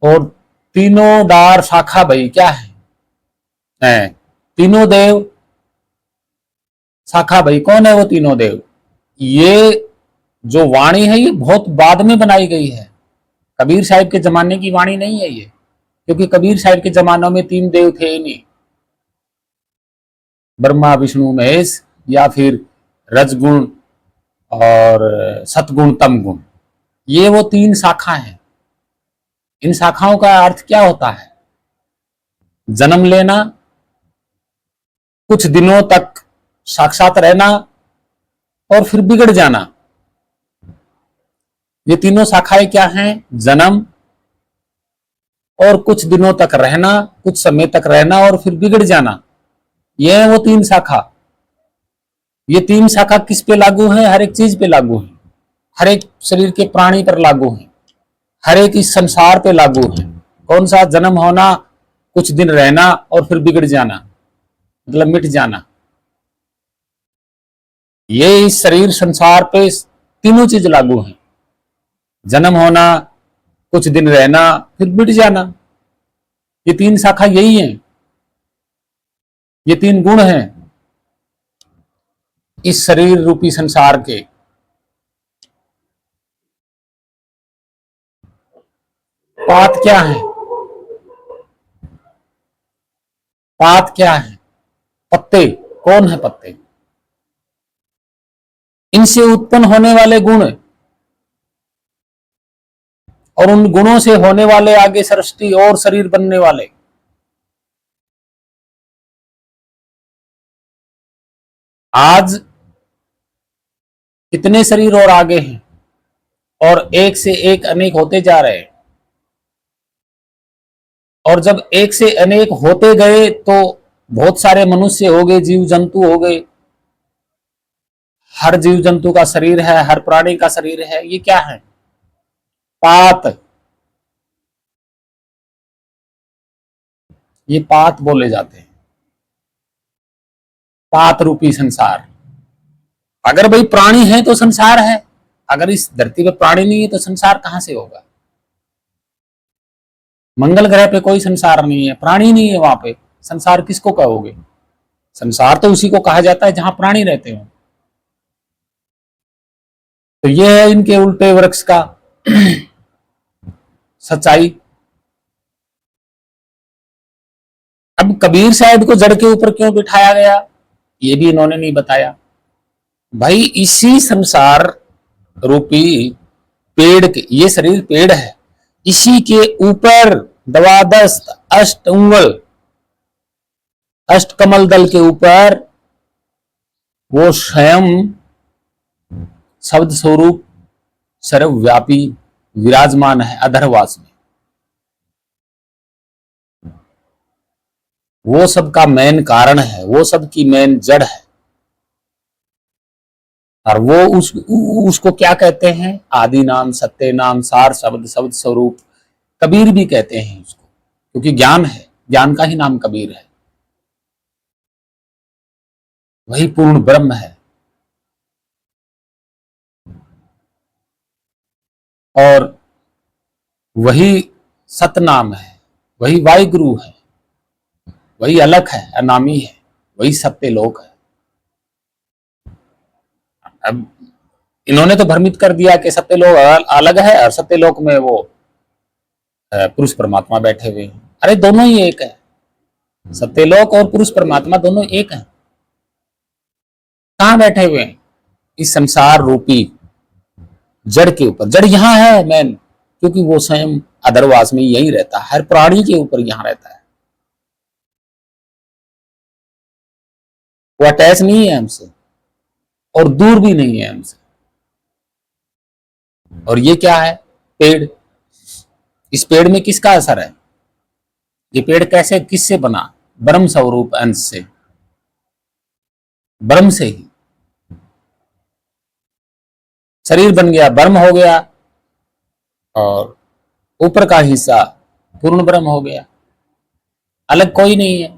और तीनों डार शाखा भाई क्या है? तीनों देव शाखा भाई कौन है? वो तीनों देव। ये जो वाणी है ये बहुत बाद में बनाई गई है, कबीर साहिब के जमाने की वाणी नहीं है ये, क्योंकि कबीर साहिब के जमानों में तीन देव थे ही नहीं, ब्रह्मा विष्णु महेश, या फिर रजगुण और सतगुण तम गुण। ये वो तीन शाखा हैं। इन शाखाओं का अर्थ क्या होता है? जन्म लेना, कुछ दिनों तक साक्षात रहना और फिर बिगड़ जाना। ये तीनों शाखाएं क्या हैं? जन्म और कुछ दिनों तक रहना, कुछ समय तक रहना और फिर बिगड़ जाना। ये है वो तीन शाखा। ये तीन शाखा किस पे लागू है? हर एक चीज पे लागू है, हर एक शरीर के प्राणी पर लागू है, हर एक इस संसार पे लागू है। कौन सा? जन्म होना, कुछ दिन रहना और फिर बिगड़ जाना, मतलब मिट जाना। ये इस शरीर संसार पे तीनों चीज लागू है। जन्म होना, कुछ दिन रहना, फिर मिट जाना। ये तीन शाखा यही है, ये तीन गुण हैं इस शरीर रूपी संसार के। पात क्या है? पात क्या है? पत्ते। कौन है पत्ते? इनसे उत्पन्न होने वाले गुण और उन गुणों से होने वाले आगे सृष्टि और शरीर बनने वाले। आज कितने शरीर और आगे हैं और एक से एक अनेक होते जा रहे हैं। और जब एक से अनेक होते गए तो बहुत सारे मनुष्य हो गए, जीव जंतु हो गए। हर जीव जंतु का शरीर है, हर प्राणी का शरीर है। ये क्या है? पात। ये पात बोले जाते हैं, पात रूपी संसार। अगर भाई प्राणी है तो संसार है, अगर इस धरती पे प्राणी नहीं है तो संसार कहां से होगा? मंगल ग्रह पे कोई संसार नहीं है, प्राणी नहीं है, वहां पे संसार किसको कहोगे? संसार तो उसी को कहा जाता है जहां प्राणी रहते हो। तो ये है इनके उल्टे वृक्ष का सच्चाई। अब कबीर साहब को जड़ के ऊपर क्यों बिठाया गया, ये भी इन्होंने नहीं बताया। भाई इसी संसार रूपी पेड़ के, ये शरीर पेड़ है, इसी के ऊपर द्वादश अष्ट उंगल, अष्ट कमल दल के ऊपर वो स्वयं शब्द स्वरूप सर्वव्यापी विराजमान है अधरवास में। वो सब का मेन कारण है, वो सब की मेन जड़ है। और वो उसको क्या कहते हैं? आदि नाम, सत्य नाम, सार शब्द, शब्द स्वरूप। कबीर भी कहते हैं उसको, क्योंकि ज्ञान है, ज्ञान का ही नाम कबीर है। वही पूर्ण ब्रह्म है। और वही सतनाम है, वही वाहिगुरु है, वही अलग है, अनामी है, वही सत्य लोक है। अब इन्होंने तो भ्रमित कर दिया कि सत्यलोक अलग है और सत्यलोक में वो पुरुष परमात्मा बैठे हुए हैं। अरे दोनों ही एक है, सत्यलोक और पुरुष परमात्मा दोनों एक हैं। कहां बैठे हुए हैं? इस संसार रूपी जड़ के ऊपर। जड़ यहां है मैन, क्योंकि वो स्वयं अधरवास में यही रहता है, हर प्राणी के ऊपर यहां रहता है। वो अटैच नहीं है हमसे और दूर भी नहीं है हमसे। और ये क्या है? पेड़। इस पेड़ में किसका असर है? ये पेड़ कैसे, किससे बना? ब्रह्म स्वरूप अंश से, ब्रह्म से ही शरीर बन गया, ब्रह्म हो गया, और ऊपर का हिस्सा पूर्ण ब्रह्म हो गया, अलग कोई नहीं है।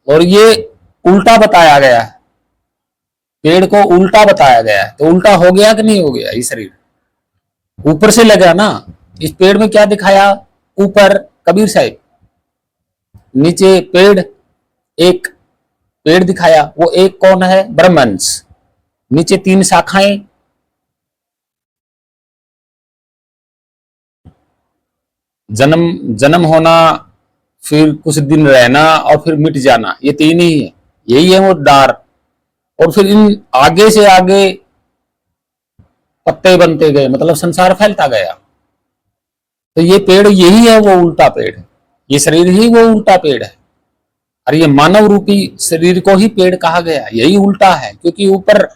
और ये उल्टा बताया गया है, पेड़ को उल्टा बताया गया है, तो उल्टा हो गया कि नहीं हो गया? ये शरीर ऊपर से लगा ना। इस पेड़ में क्या दिखाया? ऊपर कबीर साहिब, नीचे पेड़, एक पेड़ दिखाया, वो एक कौन है? ब्रह्मंश। नीचे 3 शाखाएं, जन्म होना, फिर कुछ दिन रहना और फिर मिट जाना, ये 3 ही है, यही है वो डार। और फिर इन आगे से आगे पत्ते बनते गए, मतलब संसार फैलता गया। तो ये पेड़ यही है, वो उल्टा पेड़ है, ये शरीर ही वो उल्टा पेड़ है। और ये मानव रूपी शरीर को ही पेड़ कहा गया, यही उल्टा है, क्योंकि ऊपर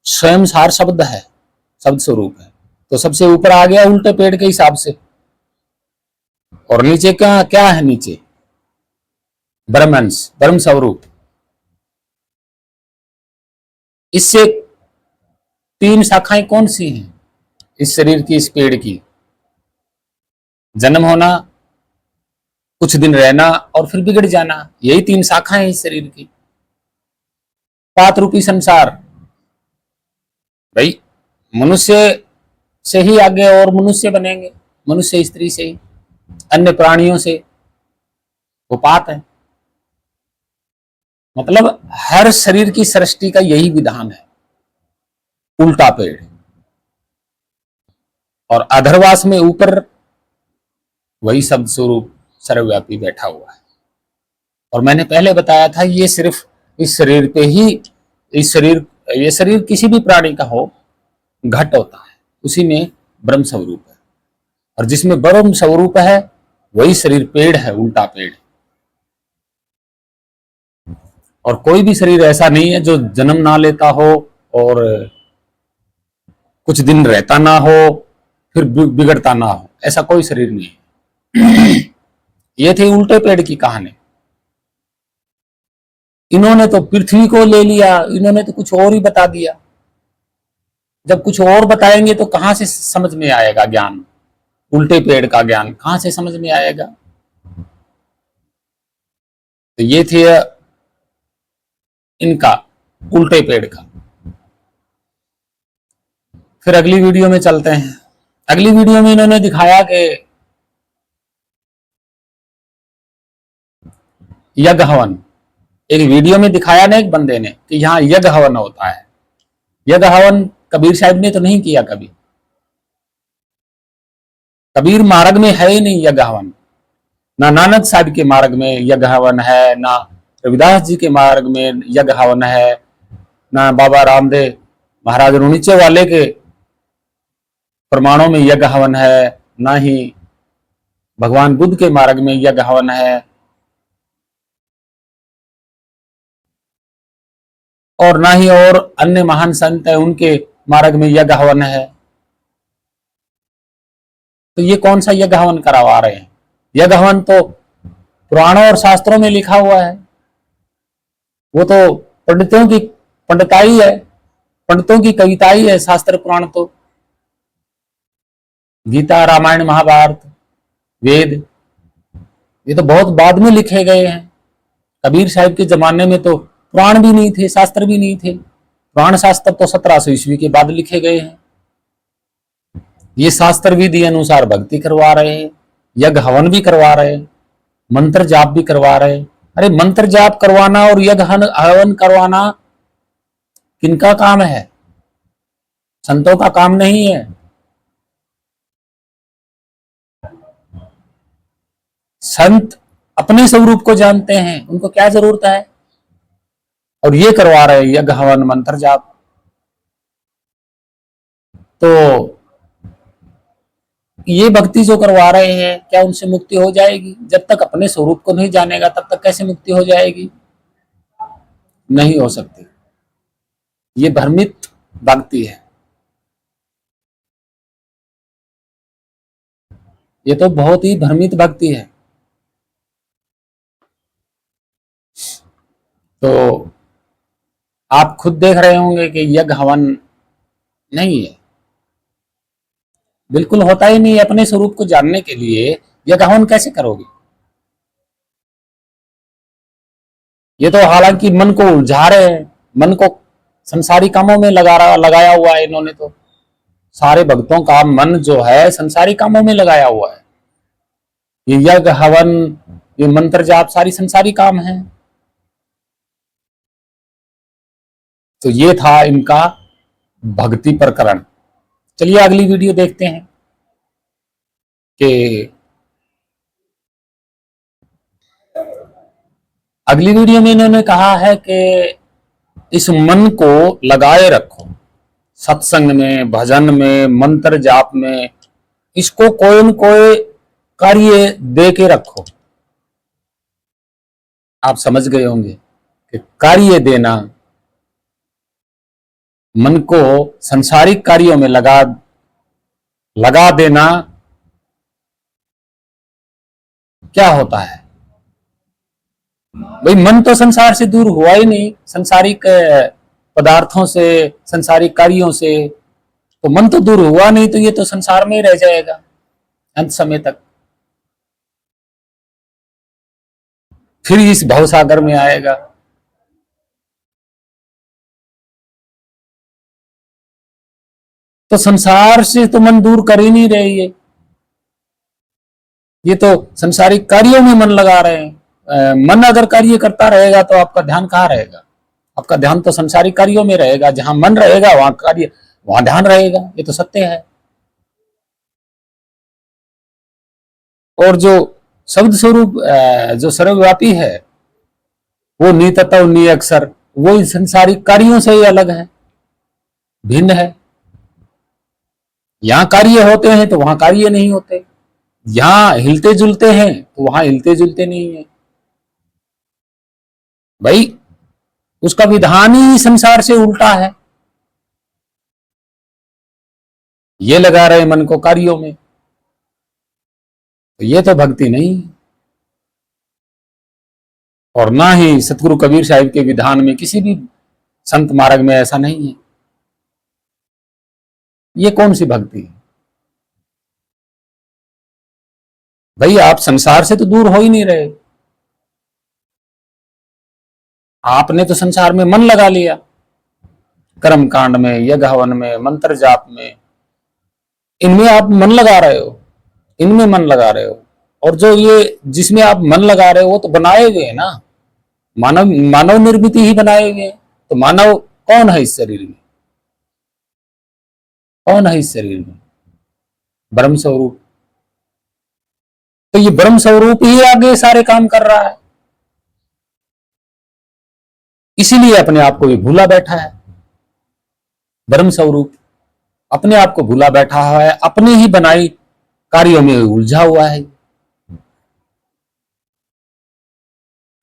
स्वयं सार शब्द है, शब्द स्वरूप है, तो सबसे ऊपर आ गया उल्टे पेड़ के हिसाब से। और नीचे क्या क्या है? नीचे ब्रह्मंश, ब्रह्म स्वरूप। इससे 3 शाखाएं कौन सी हैं इस शरीर की, इस पेड़ की? जन्म होना, कुछ दिन रहना और फिर बिगड़ जाना, यही 3 शाखाएं इस शरीर की। पात रूपी संसार, भाई मनुष्य से ही आगे और मनुष्य बनेंगे, मनुष्य स्त्री से ही, अन्य प्राणियों से वो पात है। मतलब हर शरीर की सृष्टि का यही विधान है, उल्टा पेड़। और अधर्वास में ऊपर वही शब्द स्वरूप सर्वव्यापी बैठा हुआ है। और मैंने पहले बताया था, ये सिर्फ इस शरीर पे ही, ये शरीर किसी भी प्राणी का हो, घट होता है, उसी में ब्रह्म स्वरूप है, और जिसमें ब्रह्म स्वरूप है वही शरीर पेड़ है, उल्टा पेड़। और कोई भी शरीर ऐसा नहीं है जो जन्म ना लेता हो और कुछ दिन रहता ना हो फिर बिगड़ता ना हो, ऐसा कोई शरीर नहीं है। ये थी उल्टे पेड़ की कहानी। इन्होंने तो पृथ्वी को ले लिया, इन्होंने तो कुछ और ही बता दिया। जब कुछ और बताएंगे तो कहां से समझ में आएगा ज्ञान? उल्टे पेड़ का ज्ञान कहां से समझ में आएगा? तो ये थे इनका उल्टे पेड़ का। फिर अगली वीडियो में चलते हैं। अगली वीडियो में इन्होंने दिखाया कि यज्ञ हवन, एक वीडियो में दिखाया ना एक बंदे ने कि यहां यज्ञ हवन होता है। यज्ञ हवन कबीर साहब ने तो नहीं किया कभी, कबीर मार्ग में है ही नहीं यज्ञ हवन। ना नानक साहब के मार्ग में यज्ञ हवन है, ना रविदास जी के मार्ग में यज्ञ हवन है, ना बाबा रामदेव महाराज रुणीचे वाले के प्रमाणों में यज्ञ हवन है, ना ही भगवान बुद्ध के मार्ग में यज्ञ हवन है, और ना ही और अन्य महान संत है उनके मार्ग में यज्ञ हवन है। तो ये कौन सा यज्ञ हवन करवा रहे हैं? यज्ञ हवन तो पुराणों और शास्त्रों में लिखा हुआ है, वो तो पंडितों की पंडिताई है, पंडितों की कविताई है। शास्त्र पुराण तो गीता, रामायण, महाभारत, वेद, ये तो बहुत बाद में लिखे गए हैं। कबीर साहब के जमाने में तो पुराण भी नहीं थे, शास्त्र भी नहीं थे। पुराण शास्त्र तो 1700 ईस्वी के बाद लिखे गए हैं। ये शास्त्र विधि अनुसार भक्ति करवा रहे हैं, यज्ञ हवन भी करवा रहे हैं, मंत्र जाप भी करवा रहे हैं। अरे मंत्र जाप करवाना और यज्ञ हवन करवाना किनका काम है? संतों का काम नहीं है। संत अपने स्वरूप को जानते हैं, उनको क्या जरूरत है? और ये करवा रहे हैं यज्ञ हवन मंत्र जाप। तो ये भक्ति जो करवा रहे हैं, क्या उनसे मुक्ति हो जाएगी? जब तक अपने स्वरूप को नहीं जानेगा तब तक कैसे मुक्ति हो जाएगी? नहीं हो सकती। ये भ्रमित भक्ति है, ये तो बहुत ही भ्रमित भक्ति है। तो आप खुद देख रहे होंगे कि यज्ञ हवन नहीं है, बिल्कुल होता ही नहीं। अपने स्वरूप को जानने के लिए यज्ञ हवन कैसे करोगे? ये तो हालांकि मन को उलझा रहे हैं, मन को संसारी कामों में लगाया हुआ है इन्होंने। तो सारे भक्तों का मन जो है संसारी कामों में लगाया हुआ है। ये यज्ञ हवन, ये मंत्र जाप सारी संसारी काम है। तो ये था इनका भक्ति प्रकरण। चलिए अगली वीडियो देखते हैं कि अगली वीडियो में इन्होंने कहा है कि इस मन को लगाए रखो, सत्संग में, भजन में, मंत्र जाप में, इसको कोई न कोई कार्य दे के रखो। आप समझ गए होंगे कि कार्य देना, मन को संसारिक कार्यों में लगा देना क्या होता है। भाई मन तो संसार से दूर हुआ ही नहीं, संसारिक पदार्थों से, संसारिक कार्यों से तो मन तो दूर हुआ नहीं, तो ये तो संसार में ही रह जाएगा अंत समय तक। फिर इस भवसागर में आएगा। तो संसार से तो मन दूर कर ही नहीं रही है, ये तो संसारिक कार्यों में मन लगा रहे हैं। मन अगर कार्य करता रहेगा तो आपका ध्यान कहाँ रहेगा? आपका ध्यान तो संसारिक कार्यों में रहेगा। जहां मन रहेगा वहां कार्य, वहां ध्यान रहेगा। ये तो सत्य है। और जो शब्द स्वरूप जो सर्वव्यापी है वो नितत्व निअक्षर, वो इन संसारिक कार्यों से ही अलग है, भिन्न है। यहां कार्य होते हैं तो वहां कार्य नहीं होते, यहां हिलते जुलते हैं तो वहां हिलते जुलते नहीं है। भाई उसका विधान ही संसार से उल्टा है। ये लगा रहे मन को कार्यों में, तो ये तो भक्ति नहीं। और ना ही सतगुरु कबीर साहिब के विधान में, किसी भी संत मार्ग में ऐसा नहीं है। ये कौन सी भक्ति है? भाई आप संसार से तो दूर हो ही नहीं रहे, आपने तो संसार में मन लगा लिया। कर्म कांड में, यज्ञ हवन में, मंत्र जाप में, इनमें आप मन लगा रहे हो, इनमें मन लगा रहे हो। और जो ये जिसमें आप मन लगा रहे हो वो तो बनाए हुए है ना, मानव निर्मित ही बनाए हुए हैं। तो मानव कौन है इस शरीर में? कौन है इस शरीर में? ब्रह्म स्वरूप। तो ये ब्रह्म स्वरूप ही आगे सारे काम कर रहा है, इसीलिए अपने आप को ये भूला बैठा है। ब्रह्म स्वरूप अपने आप को भूला बैठा हुआ है, अपने ही बनाई कार्यों में उलझा हुआ है।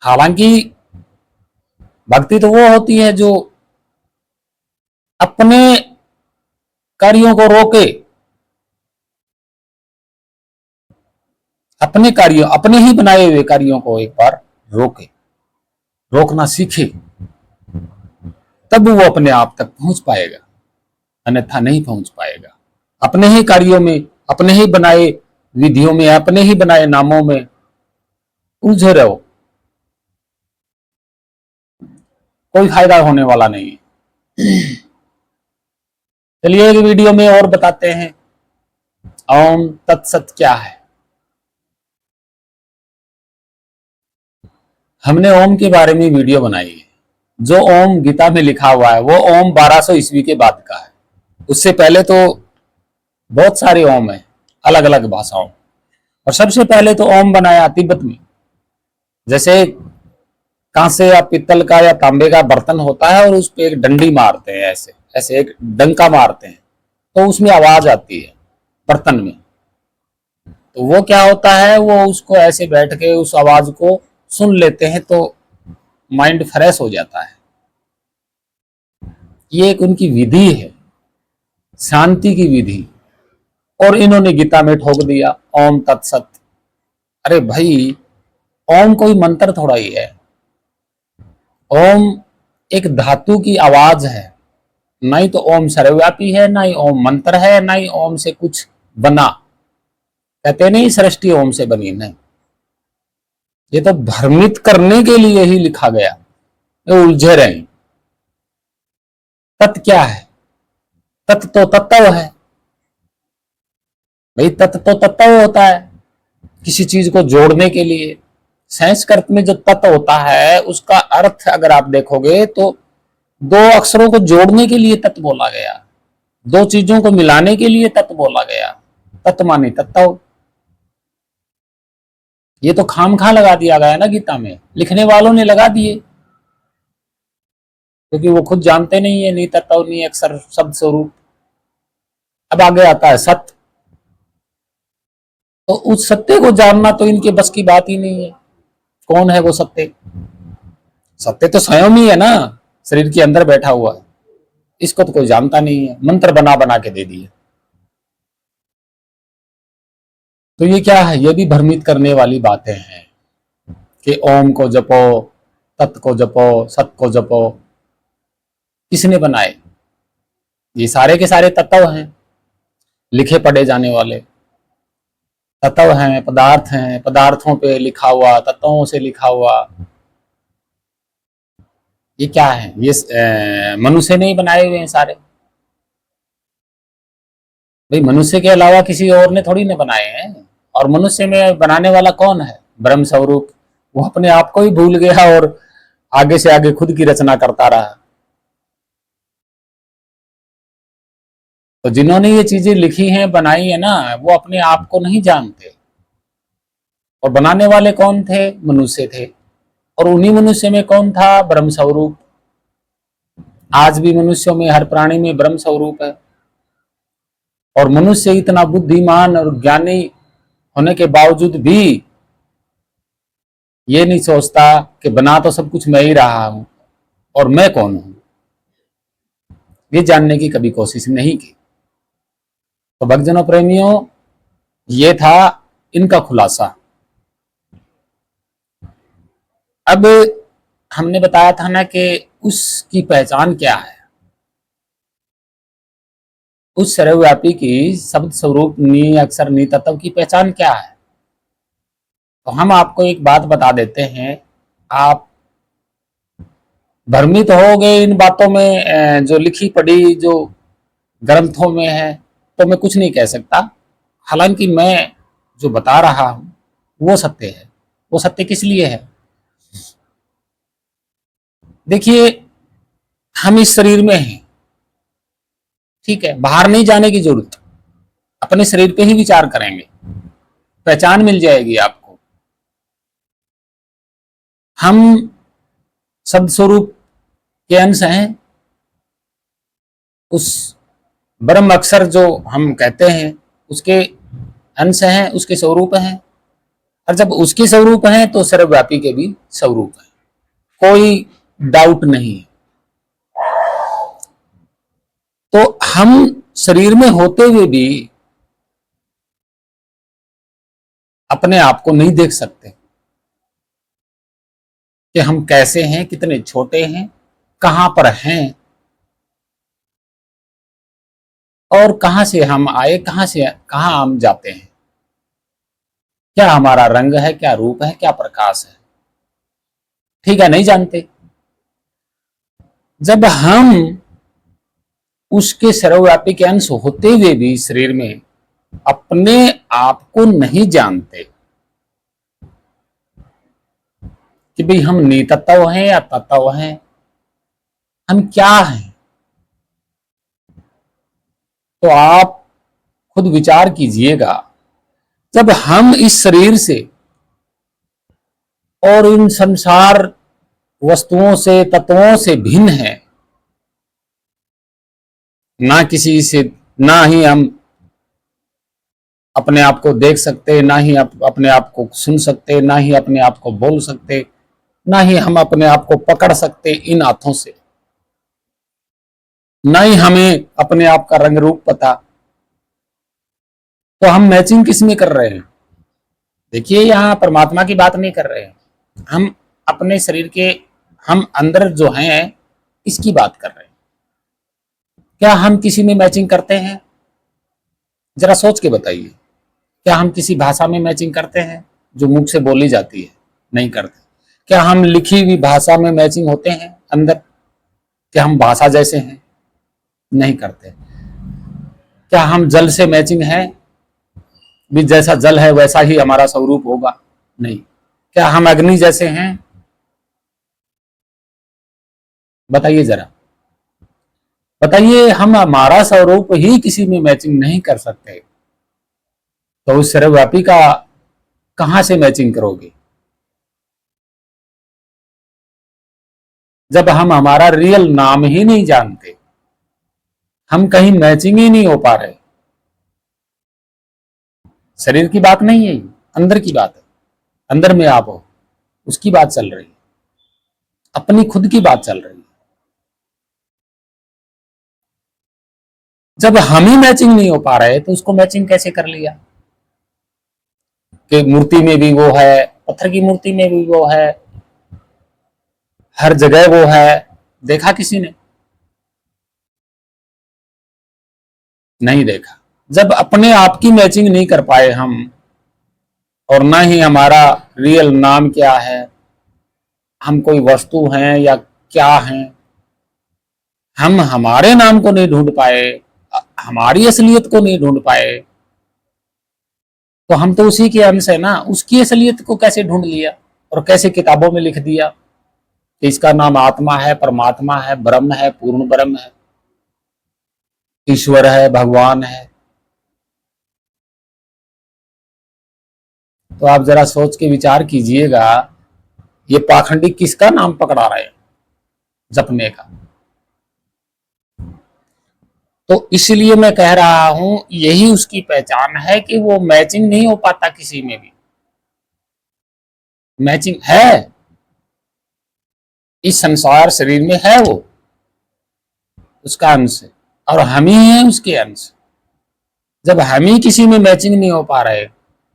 हालांकि भक्ति तो वो होती है जो अपने कार्यों को रोके, अपने कार्यों, अपने ही बनाए हुए कार्यों को एक बार रोके, रोकना सीखे, तब वो अपने आप तक पहुंच पाएगा, अन्यथा नहीं पहुंच पाएगा। अपने ही कार्यों में, अपने ही बनाए विधियों में, अपने ही बनाए नामों में उलझे रहो, कोई फायदा होने वाला नहीं है। चलिए एक वीडियो में और बताते हैं ओम तत्सत क्या है। हमने ओम के बारे में वीडियो बनाई है। जो ओम गीता में लिखा हुआ है वो ओम 1200 ईस्वी के बाद का है। उससे पहले तो बहुत सारे ओम है अलग अलग भाषाओं। और सबसे पहले तो ओम बनाया तिब्बत में। जैसे कांसे या पित्तल का या तांबे का बर्तन होता है और उस पर एक डंडी मारते हैं, ऐसे ऐसे एक डंका मारते हैं तो उसमें आवाज आती है बर्तन में। तो वो क्या होता है, वो उसको ऐसे बैठ के उस आवाज को सुन लेते हैं तो माइंड फ्रेश हो जाता है। ये एक उनकी विधि है, शांति की विधि। और इन्होंने गीता में ठोक दिया ओम तत्सत। अरे भाई ओम कोई मंत्र थोड़ा ही है, ओम एक धातु की आवाज है, ना ही तो ओम सर्वव्यापी है, ना ही ओम मंत्र है, ना ही ओम से कुछ बना। कहते नहीं सृष्टि ओम से बनी, नहीं, ये तो भ्रमित करने के लिए ही लिखा गया, ये उलझे रहे। तत् क्या है? तत् तो तत्व है भाई, तत् तो तत्व होता है किसी चीज को जोड़ने के लिए। संस्कृत में जो तत्व होता है उसका अर्थ अगर आप देखोगे तो दो अक्षरों को जोड़ने के लिए तत्व बोला गया, दो चीजों को मिलाने के लिए तत्व बोला गया। तत्व माने तत्व। ये तो खामखा लगा दिया गया ना गीता में, लिखने वालों ने लगा दिए, क्योंकि वो खुद जानते नहीं है नी तत्व नी अक्षर शब्द स्वरूप। अब आगे आता है सत्य, तो उस सत्य को जानना तो इनके बस की बात ही नहीं है। कौन है वो सत्य? सत्य तो स्वयं ही है ना, शरीर के अंदर बैठा हुआ है, इसको तो कोई जानता नहीं है, मंत्र बना बना के दे दिए। तो ये क्या है? ये भी भ्रमित करने वाली बातें हैं कि ओम को जपो, तत् को जपो, सत को जपो। किसने बनाए? ये सारे के सारे तत्व हैं, लिखे पढ़े जाने वाले तत्व हैं, पदार्थ हैं, पदार्थों पे लिखा हुआ, तत्वों से लिखा हुआ। ये क्या है? ये मनुष्य ने ही बनाए हुए हैं सारे भाई, मनुष्य के अलावा किसी और ने थोड़ी ने बनाए हैं। और मनुष्य में बनाने वाला कौन है? ब्रह्म स्वरूप। वो अपने आप को ही भूल गया और आगे से आगे खुद की रचना करता रहा। तो जिन्होंने ये चीजें लिखी हैं, बनाई है ना, वो अपने आप को नहीं जानते। और बनाने वाले कौन थे? मनुष्य थे। और उन्हीं मनुष्य में कौन था? ब्रह्म स्वरूप। आज भी मनुष्यों में, हर प्राणी में ब्रह्म स्वरूप है। और मनुष्य इतना बुद्धिमान और ज्ञानी होने के बावजूद भी ये नहीं सोचता कि बना तो सब कुछ मैं ही रहा हूं और मैं कौन हूं, ये जानने की कभी कोशिश नहीं की। तो भक्तजनों, प्रेमियों, ये था इनका खुलासा। अब हमने बताया था ना कि उसकी पहचान क्या है, उस सर्वव्यापी की शब्द स्वरूप नी अक्षर नी तत्व की पहचान क्या है। तो हम आपको एक बात बता देते हैं, आप भ्रमित हो गए इन बातों में जो लिखी पढ़ी जो ग्रंथों में है, तो मैं कुछ नहीं कह सकता। हालांकि मैं जो बता रहा हूं वो सत्य है। वो सत्य किस लिए है? देखिए, हम इस शरीर में हैं, ठीक है, बाहर नहीं जाने की जरूरत, अपने शरीर पे ही विचार करेंगे, पहचान मिल जाएगी आपको। हम शब्द स्वरूप के अंश हैं, उस ब्रह्म अक्षर जो हम कहते हैं उसके अंश हैं, उसके स्वरूप हैं। और जब उसके स्वरूप हैं तो सर्वव्यापी के भी स्वरूप हैं, कोई डाउट नहीं है। तो हम शरीर में होते हुए भी अपने आप को नहीं देख सकते कि हम कैसे हैं, कितने छोटे हैं, कहां पर हैं और कहां से हम आए, कहां से कहां हम जाते हैं, क्या हमारा रंग है, क्या रूप है, क्या प्रकाश है, ठीक है, नहीं जानते। जब हम उसके सर्वव्यापी के अंश होते हुए भी शरीर में अपने आप को नहीं जानते कि भाई हम नितत्व हैं या तत्व हैं, हम क्या हैं, तो आप खुद विचार कीजिएगा। जब हम इस शरीर से और इन संसार वस्तुओं से, तत्वों से भिन्न हैं, ना किसी से, ना ही हम अपने आप को देख सकते, ना ही अपने आप को सुन सकते, ना ही अपने आप को बोल सकते, ना ही हम अपने आप को पकड़ सकते इन हाथों से, ना ही हमें अपने आप का रंग रूप पता। तो हम मैचिंग किस में कर रहे हैं? देखिए, यहां परमात्मा की बात नहीं कर रहे हैं हम, अपने शरीर के हम अंदर जो हैं इसकी बात कर रहे हैं। क्या हम किसी में मैचिंग करते हैं? जरा सोच के बताइए। क्या हम किसी भाषा में मैचिंग करते हैं जो मुख से बोली जाती है? नहीं करते। क्या हम लिखी हुई भाषा में मैचिंग होते हैं अंदर? क्या हम भाषा जैसे हैं? नहीं करते। क्या हम जल से मैचिंग है? भी जैसा जल है वैसा ही हमारा स्वरूप होगा? नहीं। क्या हम अग्नि जैसे हैं? बताइए जरा, बताइए। हम हमारा स्वरूप ही किसी में मैचिंग नहीं कर सकते तो उस सर्वव्यापी का कहां से मैचिंग करोगे? जब हम हमारा रियल नाम ही नहीं जानते, हम कहीं मैचिंग ही नहीं हो पा रहे। शरीर की बात नहीं है, अंदर की बात है। अंदर में आप हो, उसकी बात चल रही है, अपनी खुद की बात चल रही है। जब हम ही मैचिंग नहीं हो पा रहे तो उसको मैचिंग कैसे कर लिया? कि मूर्ति में भी वो है, पत्थर की मूर्ति में भी वो है, हर जगह वो है। देखा किसी ने? नहीं देखा। जब अपने आप की मैचिंग नहीं कर पाए हम, और ना ही हमारा रियल नाम क्या है, हम कोई वस्तु हैं या क्या हैं, हम हमारे नाम को नहीं ढूंढ पाए, हमारी असलियत को नहीं ढूंढ पाए, तो हम तो उसी के अंश है ना। उसकी असलियत को कैसे ढूंढ लिया और कैसे किताबों में लिख दिया कि इसका नाम आत्मा है, परमात्मा है, ब्रह्म है, पूर्ण ब्रह्म है, ईश्वर है, भगवान है। तो आप जरा सोच के विचार कीजिएगा, ये पाखंडी किसका नाम पकड़ा रहे हैं जपने का? तो इसलिए मैं कह रहा हूं, यही उसकी पहचान है कि वो मैचिंग नहीं हो पाता किसी में भी। मैचिंग है, इस संसार शरीर में है, वो उसका अंश है और हम ही हैं उसके अंश। जब हम ही किसी में मैचिंग नहीं हो पा रहे,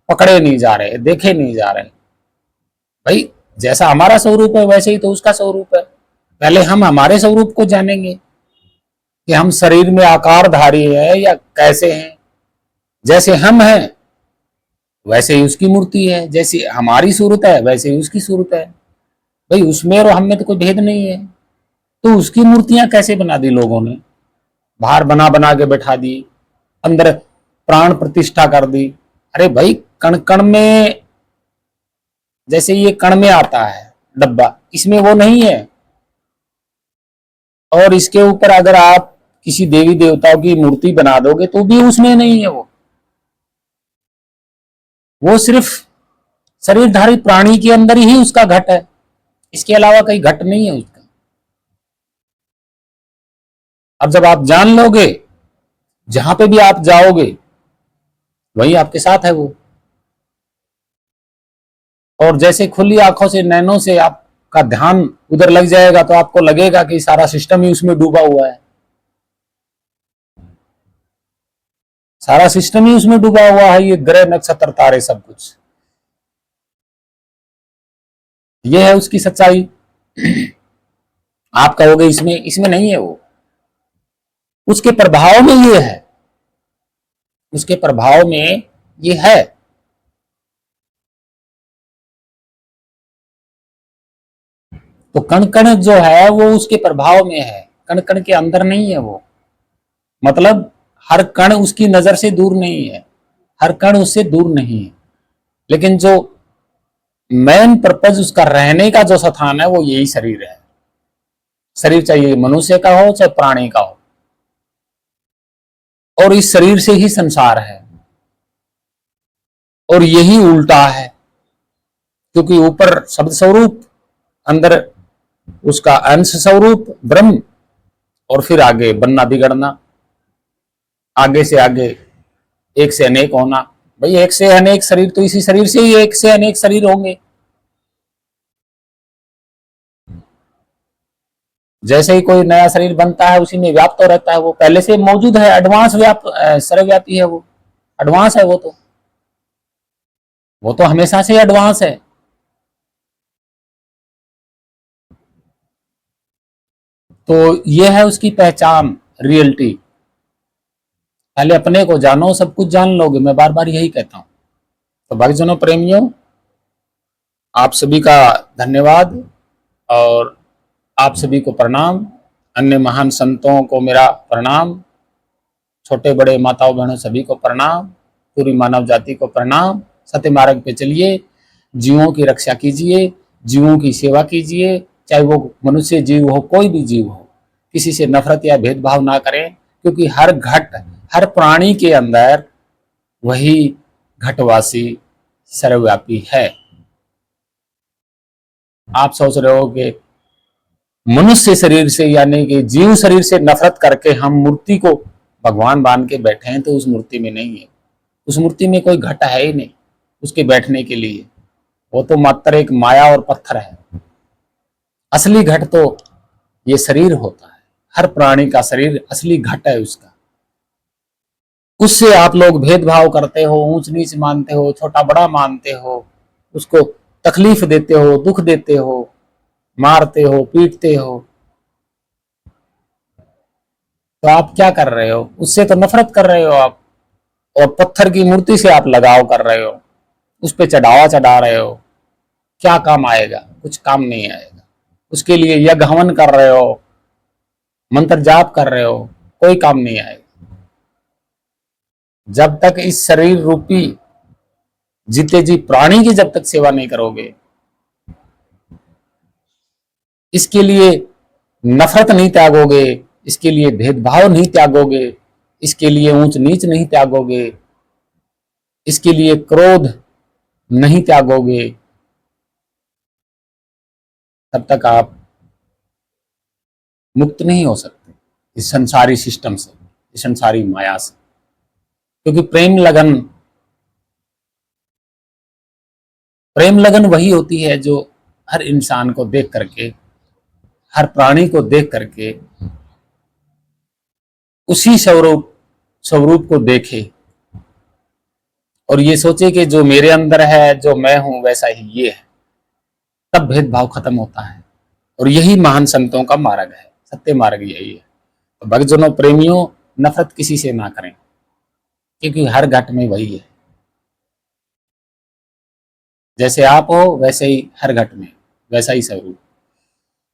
पकड़े नहीं जा रहे, देखे नहीं जा रहे, भाई जैसा हमारा स्वरूप है वैसे ही तो उसका स्वरूप है। पहले हम हमारे स्वरूप को जानेंगे कि हम शरीर में आकारधारी है या कैसे हैं। जैसे हम हैं वैसे ही उसकी मूर्ति है, जैसी हमारी सूरत है वैसे ही उसकी सूरत है। भाई उसमें और हम में तो कोई भेद नहीं है। तो उसकी मूर्तियां कैसे बना दी लोगों ने? बाहर बना बना के बैठा दी, अंदर प्राण प्रतिष्ठा कर दी। अरे भाई कण कण में, जैसे ये कण में आता है डब्बा, इसमें वो नहीं है। और इसके ऊपर अगर आप किसी देवी देवताओं की मूर्ति बना दोगे तो भी उसमें नहीं है। वो सिर्फ शरीरधारी प्राणी के अंदर ही उसका घट है, इसके अलावा कहीं घट नहीं है उसका। अब जब आप जान लोगे, जहां पे भी आप जाओगे वही आपके साथ है वो। और जैसे खुली आंखों से, नैनों से आपका ध्यान उधर लग जाएगा तो आपको लगेगा कि सारा सिस्टम ही उसमें डूबा हुआ है, सारा सिस्टम ही उसमें डूबा हुआ है। ये ग्रह, नक्षत्र, तारे, सब कुछ, ये है उसकी सच्चाई। आप कहोगे इसमें इसमें नहीं है, वो उसके प्रभाव में ये है, उसके प्रभाव में ये है। तो कण कण जो है वो उसके प्रभाव में है, कण कण के अंदर नहीं है वो। मतलब हर कण उसकी नजर से दूर नहीं है, हर कण उससे दूर नहीं है, लेकिन जो मेन पर्पज उसका रहने का जो स्थान है वो यही शरीर है। शरीर चाहे मनुष्य का हो चाहे प्राणी का हो, और इस शरीर से ही संसार है। और यही उल्टा है, क्योंकि ऊपर शब्द स्वरूप, अंदर उसका अंश स्वरूप ब्रह्म, और फिर आगे बनना बिगड़ना, आगे से आगे एक से अनेक होना। भाई एक से अनेक शरीर तो इसी शरीर से ही एक से अनेक शरीर होंगे। जैसे ही कोई नया शरीर बनता है उसी में व्याप्त तो रहता है, वो पहले से मौजूद है, एडवांस सर्वव्यापी है, वो एडवांस है। वो तो हमेशा से एडवांस है। तो ये है उसकी पहचान, रियलिटी। पहले अपने को जानो, सब कुछ जान लोगे, मैं बार बार यही कहता हूं। तो भक्तजनों, प्रेमियों, आप सभी का धन्यवाद और आप सभी को प्रणाम। अन्य महान संतों को मेरा प्रणाम, छोटे बड़े माताओं बहनों सभी को प्रणाम, पूरी मानव जाति को प्रणाम। सत्य मार्ग पे चलिए, जीवों की रक्षा कीजिए, जीवों की सेवा कीजिए, चाहे वो मनुष्य जीव हो, कोई भी जीव हो, किसी से नफरत या भेदभाव ना करें, क्योंकि हर घट, हर प्राणी के अंदर वही घटवासी सर्वव्यापी है। आप सोच रहे हो कि मनुष्य शरीर से यानी कि जीव शरीर से नफरत करके हम मूर्ति को भगवान मान के बैठे हैं, तो उस मूर्ति में नहीं है। उस मूर्ति में कोई घट है ही नहीं उसके बैठने के लिए, वो तो मात्र एक माया और पत्थर है। असली घट तो ये शरीर होता है, हर प्राणी का शरीर असली घट है उसका। उससे आप लोग भेदभाव करते हो, ऊंच नीच मानते हो, छोटा बड़ा मानते हो, उसको तकलीफ देते हो, दुख देते हो, मारते हो, पीटते हो। तो आप क्या कर रहे हो? उससे तो नफरत कर रहे हो आप, और पत्थर की मूर्ति से आप लगाव कर रहे हो, उस पे चढ़ावा चढ़ा रहे हो। क्या काम आएगा? कुछ काम नहीं आएगा। उसके लिए यज्ञ हवन कर रहे हो, मंत्र जाप कर रहे हो, कोई काम नहीं आएगा। जब तक इस शरीर रूपी जीते जी प्राणी की जब तक सेवा नहीं करोगे, इसके लिए नफरत नहीं त्यागोगे, इसके लिए भेदभाव नहीं त्यागोगे, इसके लिए ऊंच नीच नहीं त्यागोगे, इसके लिए क्रोध नहीं त्यागोगे, तब तक आप मुक्त नहीं हो सकते इस संसारी सिस्टम से, इस संसारी माया से। क्योंकि प्रेम लगन वही होती है जो हर इंसान को देख करके, हर प्राणी को देख करके उसी स्वरूप को देखे और ये सोचे कि जो मेरे अंदर है, जो मैं हूं, वैसा ही ये है। तब भेदभाव खत्म होता है। और यही महान संतों का मार्ग है, सत्य मार्ग यही है। तो भक्तजनों, प्रेमियों, नफरत किसी से ना करें, क्योंकि हर घट में वही है। जैसे आप हो वैसे ही हर घट में वैसा ही स्वरूप।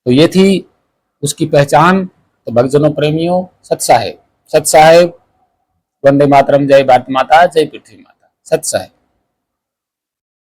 तो ये थी उसकी पहचान। तो भक्तजनों, प्रेमियों, सत साहेब, वंदे मातरम, जय भारत माता, जय पृथ्वी माता, सत साहेब।